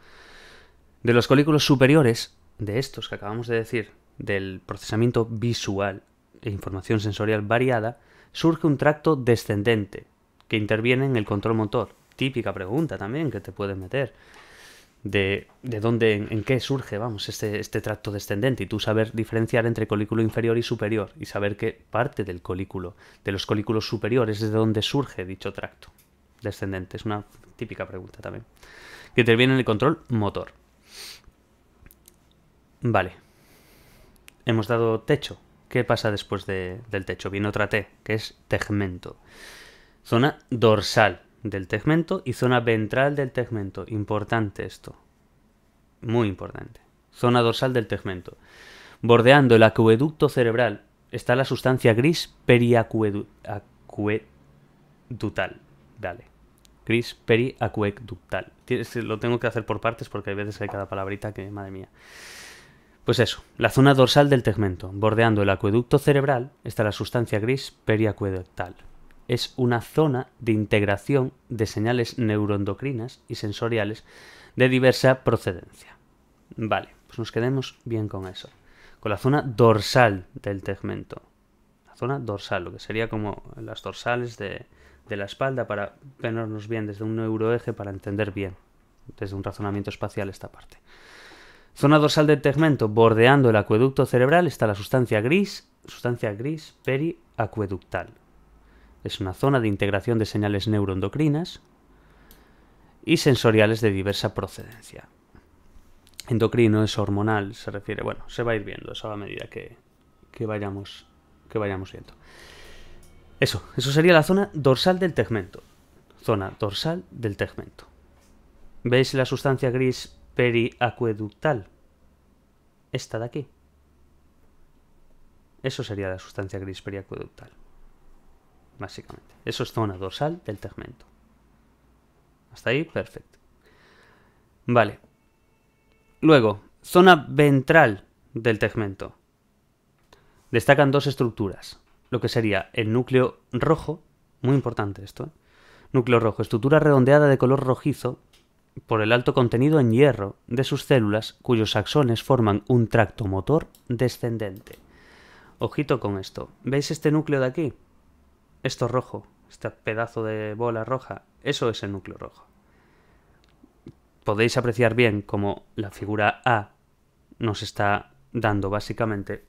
De los colículos superiores, de estos que acabamos de decir, del procesamiento visual e información sensorial variada, surge un tracto descendente que interviene en el control motor. Típica pregunta también que te pueden meter. De dónde, en qué surge, vamos, este tracto descendente, y tú saber diferenciar entre colículo inferior y superior, y saber qué parte del colículo, de los colículos superiores, es de dónde surge dicho tracto descendente. Es una típica pregunta también. Que interviene en el control motor. Vale. Hemos dado techo. ¿Qué pasa después del techo? Viene otra T, que es tegmento. Zona dorsal del tegmento y zona ventral del tegmento. Importante esto. Muy importante. Zona dorsal del tegmento. Bordeando el acueducto cerebral está la sustancia gris periacueductal. Dale. Gris periacueductal. Lo tengo que hacer por partes porque hay veces que hay cada palabrita que, madre mía. Pues eso, la zona dorsal del tegmento. Bordeando el acueducto cerebral está la sustancia gris periacueductal. Es una zona de integración de señales neuroendocrinas y sensoriales de diversa procedencia. Vale, pues nos quedemos bien con eso. Con la zona dorsal del tegmento. La zona dorsal, lo que sería como las dorsales de la espalda, para ponernos bien desde un neuroeje, para entender bien, desde un razonamiento espacial, esta parte. Zona dorsal del tegmento, bordeando el acueducto cerebral, está la sustancia gris periacueductal. Es una zona de integración de señales neuroendocrinas y sensoriales de diversa procedencia. Endocrino es hormonal, se refiere, bueno, se va a ir viendo eso a medida que vayamos viendo. Eso sería la zona dorsal del tegmento. Zona dorsal del tegmento. ¿Veis la sustancia gris periacueductal? Esta de aquí. Eso sería la sustancia gris periacueductal. Básicamente. Eso es zona dorsal del tegmento. Hasta ahí, perfecto. Vale. Luego, zona ventral del tegmento. Destacan dos estructuras. Lo que sería el núcleo rojo. Muy importante esto, ¿eh? Núcleo rojo. Estructura redondeada de color rojizo por el alto contenido en hierro de sus células, cuyos axones forman un tracto motor descendente. Ojito con esto. ¿Veis este núcleo de aquí? Esto rojo, este pedazo de bola roja, eso es el núcleo rojo. Podéis apreciar bien cómo la figura A nos está dando básicamente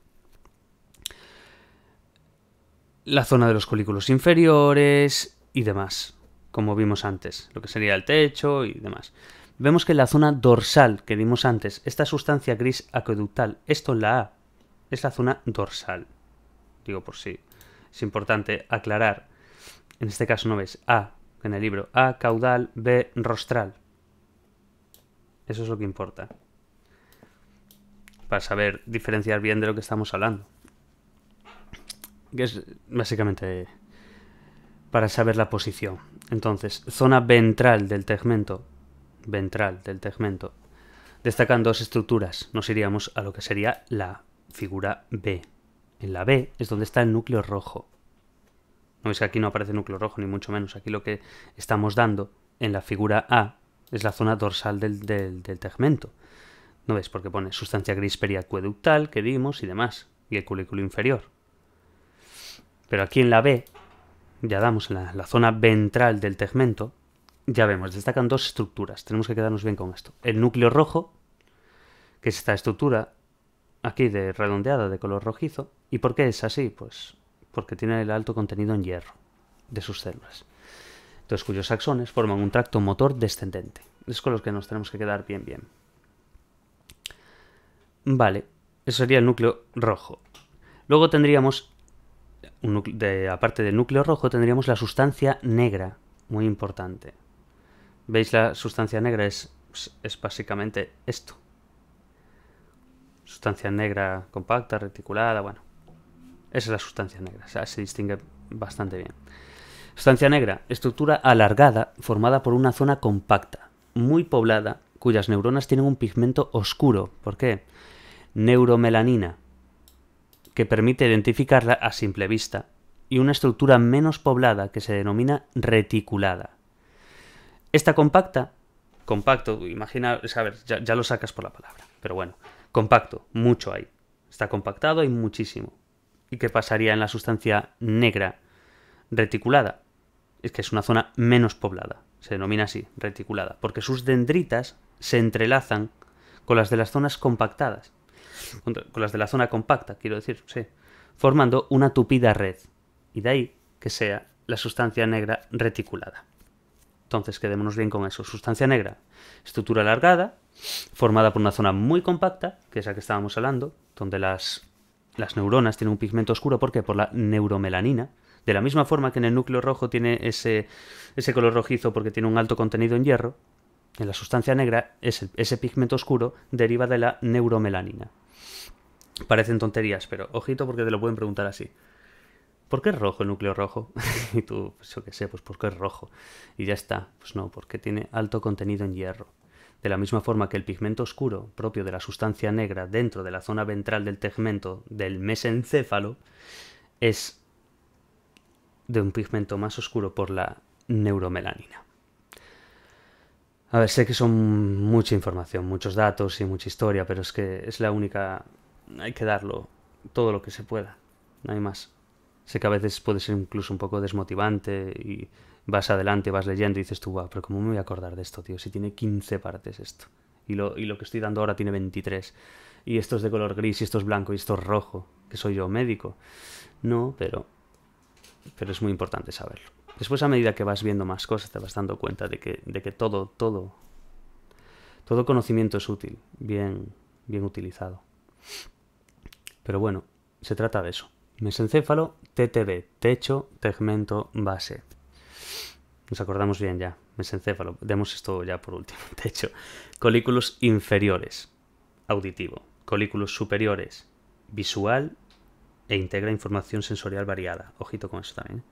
la zona de los colículos inferiores y demás, como vimos antes, lo que sería el techo y demás. Vemos que en la zona dorsal que vimos antes, esta sustancia gris acueductal, esto en la A, es la zona dorsal. Digo por si es importante aclarar. En este caso no ves A, en el libro, A caudal, B rostral. Eso es lo que importa. Para saber diferenciar bien de lo que estamos hablando. Que es básicamente para saber la posición. Entonces, zona ventral del tegmento. Ventral del tegmento. Destacan dos estructuras. Nos iríamos a lo que sería la figura B. En la B es donde está el núcleo rojo. No es que aquí no aparece núcleo rojo, ni mucho menos. Aquí lo que estamos dando en la figura A es la zona dorsal del tegmento. ¿No ves? Porque pone sustancia gris periacueductal que dimos y demás. Y el colículo inferior. Pero aquí en la B, ya damos en la zona ventral del tegmento, ya vemos, destacan dos estructuras. Tenemos que quedarnos bien con esto. El núcleo rojo, que es esta estructura aquí de redondeada de color rojizo. ¿Y por qué es así? Pues porque tiene el alto contenido en hierro de sus células. Entonces, cuyos axones forman un tracto motor descendente. Es con los que nos tenemos que quedar bien. Vale, eso sería el núcleo rojo. Luego tendríamos, aparte del núcleo rojo, tendríamos la sustancia negra, muy importante. ¿Veis? La sustancia negra es básicamente esto. Sustancia negra compacta, reticulada, bueno. Esa es la sustancia negra, o sea, se distingue bastante bien. Sustancia negra, estructura alargada formada por una zona compacta, muy poblada, cuyas neuronas tienen un pigmento oscuro. ¿Por qué? Neuromelanina, que permite identificarla a simple vista, y una estructura menos poblada que se denomina reticulada. Esta compacto, imagina, a ver, ya lo sacas por la palabra, pero bueno, compacto, mucho hay. Está compactado, hay muchísimo. ¿Y qué pasaría en la sustancia negra reticulada? Es que es una zona menos poblada, se denomina así, reticulada, porque sus dendritas se entrelazan con las de las zonas compactadas, con las de la zona compacta, quiero decir, sí, formando una tupida red, y de ahí que sea la sustancia negra reticulada. Entonces quedémonos bien con eso. Sustancia negra, estructura alargada, formada por una zona muy compacta, que es la que estábamos hablando, donde las neuronas tienen un pigmento oscuro. ¿Por qué? Por la neuromelanina. De la misma forma que en el núcleo rojo tiene ese color rojizo porque tiene un alto contenido en hierro, en la sustancia negra ese pigmento oscuro deriva de la neuromelanina. Parecen tonterías, pero ojito porque te lo pueden preguntar así. ¿Por qué es rojo el núcleo rojo? Y tú, pues yo qué sé, pues porque es rojo. Y ya está. Pues no, porque tiene alto contenido en hierro. De la misma forma que el pigmento oscuro, propio de la sustancia negra dentro de la zona ventral del tegmento del mesencéfalo, es de un pigmento más oscuro por la neuromelanina. A ver, sé que son mucha información, muchos datos y mucha historia, pero es que es la única... Hay que darlo todo lo que se pueda, no hay más. Sé que a veces puede ser incluso un poco desmotivante y vas adelante, vas leyendo y dices tú, pero ¿cómo me voy a acordar de esto, tío? Si tiene 15 partes esto. Y lo que estoy dando ahora tiene 23. Y esto es de color gris y esto es blanco y esto es rojo. Que soy yo médico. No, pero es muy importante saberlo. Después, a medida que vas viendo más cosas, te vas dando cuenta de que todo conocimiento es útil, bien utilizado. Pero bueno, se trata de eso. Mesencéfalo, TTB, techo, tegmento, base. Nos acordamos bien ya. Mesencéfalo, demos esto ya por último. Techo. Colículos inferiores, auditivo. Colículos superiores, visual e integra información sensorial variada. Ojito con eso también.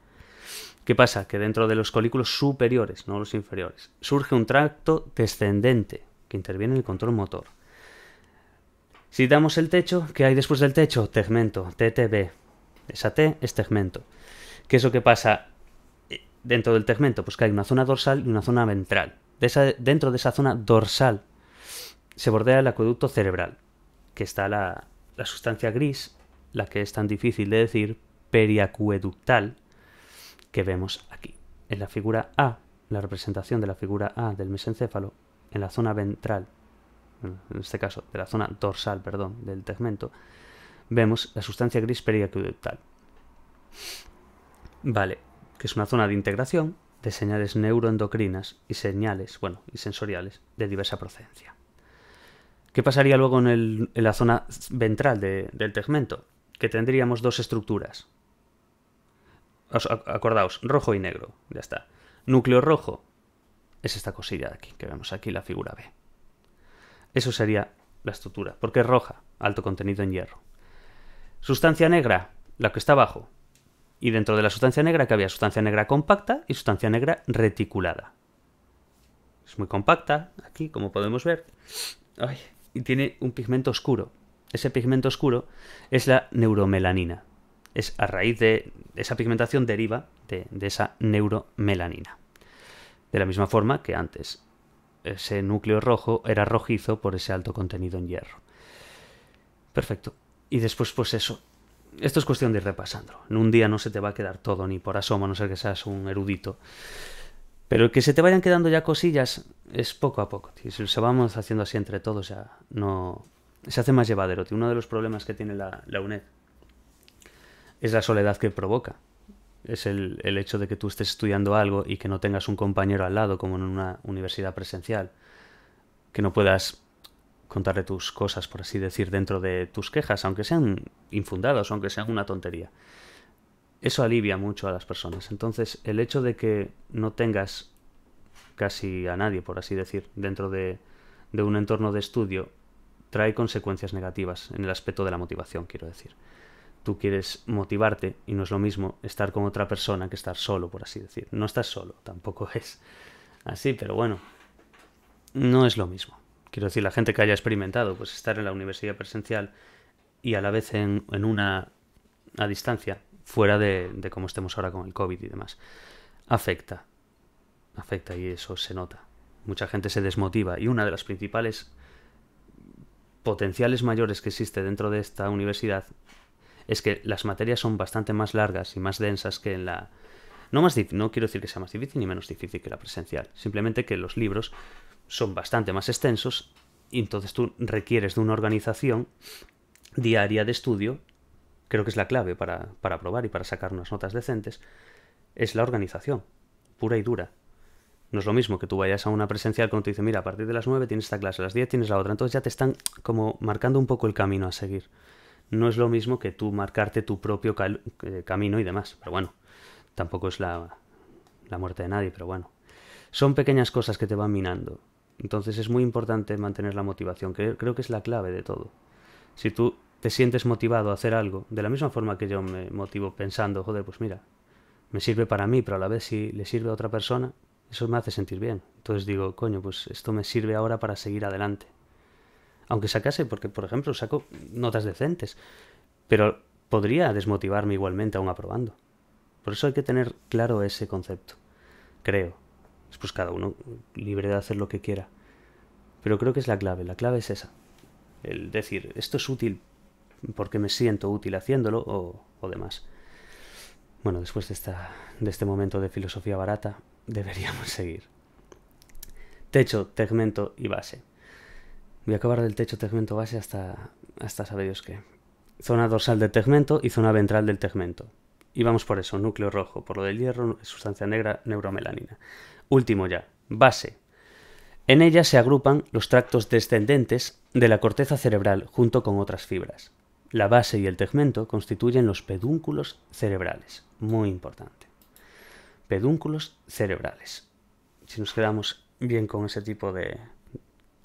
¿Qué pasa? Que dentro de los colículos superiores, no los inferiores, surge un tracto descendente que interviene en el control motor. Si damos el techo, ¿qué hay después del techo? Tegmento, TTB. Esa T es tegmento. ¿Qué es lo que pasa dentro del tegmento? Pues que hay una zona dorsal y una zona ventral. Dentro de esa zona dorsal se bordea el acueducto cerebral, que está la sustancia gris, la que es tan difícil de decir, periacueductal, que vemos aquí. En la figura A, la representación de la figura A del mesencéfalo, en la zona ventral, en este caso de la zona dorsal, perdón, del tegmento, vemos la sustancia gris periacueductal. Vale, que es una zona de integración de señales neuroendocrinas y señales, y sensoriales de diversa procedencia. ¿Qué pasaría luego en la zona ventral del tegmento? Que tendríamos dos estructuras. Acordaos, rojo y negro, ya está. Núcleo rojo es esta cosilla de aquí, que vemos aquí la figura B. Eso sería la estructura. ¿Por qué es roja? Alto contenido en hierro. Sustancia negra, la que está abajo. Y dentro de la sustancia negra, que había sustancia negra compacta y sustancia negra reticulada. Es muy compacta, aquí, como podemos ver. Ay, y tiene un pigmento oscuro. Ese pigmento oscuro es la neuromelanina. Es a raíz de esa pigmentación deriva de esa neuromelanina. De la misma forma que antes ese núcleo rojo era rojizo por ese alto contenido en hierro. Perfecto. Y después, pues eso. Esto es cuestión de ir repasándolo. En un día no se te va a quedar todo ni por asomo, a no ser que seas un erudito. Pero que se te vayan quedando ya cosillas es poco a poco, tío. Si se vamos haciendo así entre todos, ya no... Se hace más llevadero, tío. Uno de los problemas que tiene la UNED es la soledad que provoca. Es el hecho de que tú estés estudiando algo y que no tengas un compañero al lado, como en una universidad presencial. Que no puedas contarle tus cosas, por así decir, dentro de tus quejas, aunque sean infundadas o aunque sean una tontería. Eso alivia mucho a las personas. Entonces, el hecho de que no tengas casi a nadie, por así decir, dentro de un entorno de estudio, trae consecuencias negativas en el aspecto de la motivación, quiero decir. Tú quieres motivarte y no es lo mismo estar con otra persona que estar solo, por así decir. No estás solo, tampoco es así, pero bueno, no es lo mismo. Quiero decir, la gente que haya experimentado, pues estar en la universidad presencial y a la vez en una a distancia, fuera de cómo estemos ahora con el COVID y demás, afecta y eso se nota. Mucha gente se desmotiva y una de las principales potenciales mayores que existe dentro de esta universidad es que las materias son bastante más largas y más densas que en la... No quiero decir que sea más difícil ni menos difícil que la presencial, simplemente que los libros son bastante más extensos y entonces tú requieres de una organización diaria de estudio. Creo que es la clave para aprobar y para sacar unas notas decentes, es la organización, pura y dura. No es lo mismo que tú vayas a una presencial cuando te dicen, mira, a partir de las 9 tienes esta clase, a las 10 tienes la otra, entonces ya te están como marcando un poco el camino a seguir. No es lo mismo que tú marcarte tu propio camino y demás, pero bueno, tampoco es la muerte de nadie, pero bueno. Son pequeñas cosas que te van minando. Entonces es muy importante mantener la motivación, que creo que es la clave de todo. Si tú te sientes motivado a hacer algo, de la misma forma que yo me motivo pensando, joder, pues mira, me sirve para mí, pero a la vez si le sirve a otra persona, eso me hace sentir bien. Entonces digo, coño, pues esto me sirve ahora para seguir adelante. Aunque sacase, porque por ejemplo saco notas decentes, pero podría desmotivarme igualmente aún aprobando. Por eso hay que tener claro ese concepto, creo. Después cada uno libre de hacer lo que quiera. Pero creo que es la clave es esa. El decir, esto es útil porque me siento útil haciéndolo o demás. Bueno, después de este momento de filosofía barata, deberíamos seguir. Techo, tegmento y base. Voy a acabar del techo, tegmento, base hasta saber Dios qué. Zona dorsal del tegmento y zona ventral del tegmento. Y vamos por eso, núcleo rojo, por lo del hierro, sustancia negra, neuromelanina. Último ya, base. En ella se agrupan los tractos descendentes de la corteza cerebral junto con otras fibras. La base y el tegmento constituyen los pedúnculos cerebrales. Muy importante. Pedúnculos cerebrales. Si nos quedamos bien con ese tipo de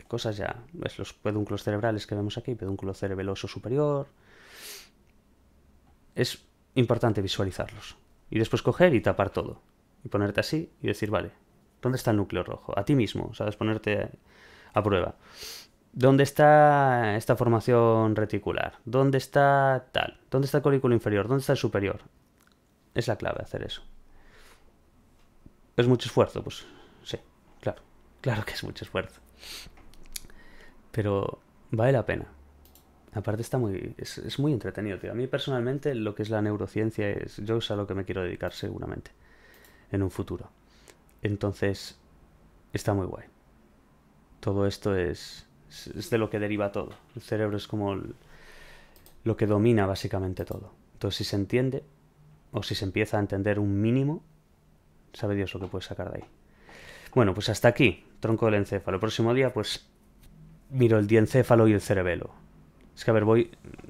cosas, ya ves los pedúnculos cerebrales que vemos aquí, pedúnculo cerebeloso superior. Es importante visualizarlos. Y después coger y tapar todo. Y ponerte así y decir, vale, ¿dónde está el núcleo rojo? A ti mismo, ¿sabes? Ponerte a prueba. ¿Dónde está esta formación reticular? ¿Dónde está tal? ¿Dónde está el colículo inferior? ¿Dónde está el superior? Es la clave hacer eso. ¿Es mucho esfuerzo? Pues sí, claro. Claro que es mucho esfuerzo. Pero vale la pena. Aparte es muy entretenido, tío. A mí personalmente lo que es la neurociencia yo es a lo que me quiero dedicar seguramente en un futuro. Entonces está muy guay. Todo esto es de lo que deriva todo. El cerebro es como lo que domina básicamente todo. Entonces si se entiende o si se empieza a entender un mínimo, sabe Dios lo que puedes sacar de ahí. Bueno, pues hasta aquí, tronco del encéfalo. El próximo día pues miro el diencéfalo y el cerebelo. Es que a ver,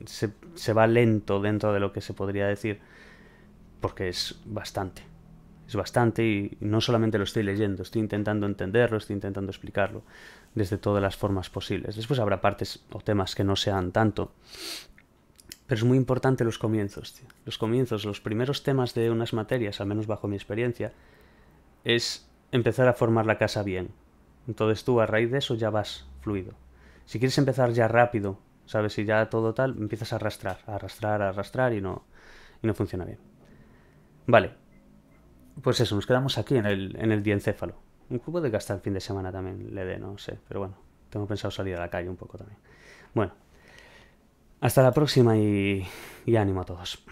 se va lento dentro de lo que se podría decir, porque es bastante. Es bastante y no solamente lo estoy leyendo, estoy intentando entenderlo, estoy intentando explicarlo desde todas las formas posibles. Después habrá partes o temas que no sean tanto, pero es muy importante los comienzos, tío. Los comienzos, los primeros temas de unas materias, al menos bajo mi experiencia, es empezar a formar la casa bien. Entonces tú a raíz de eso ya vas fluido. Si quieres empezar ya rápido, ¿sabes? Si ya todo tal, empiezas a arrastrar, a arrastrar, a arrastrar y no funciona bien. Vale, pues eso, nos quedamos aquí en el diencéfalo. Un cubo de que hasta el fin de semana también le dé, no sé, pero bueno, tengo pensado salir a la calle un poco también. Bueno, hasta la próxima y ánimo a todos.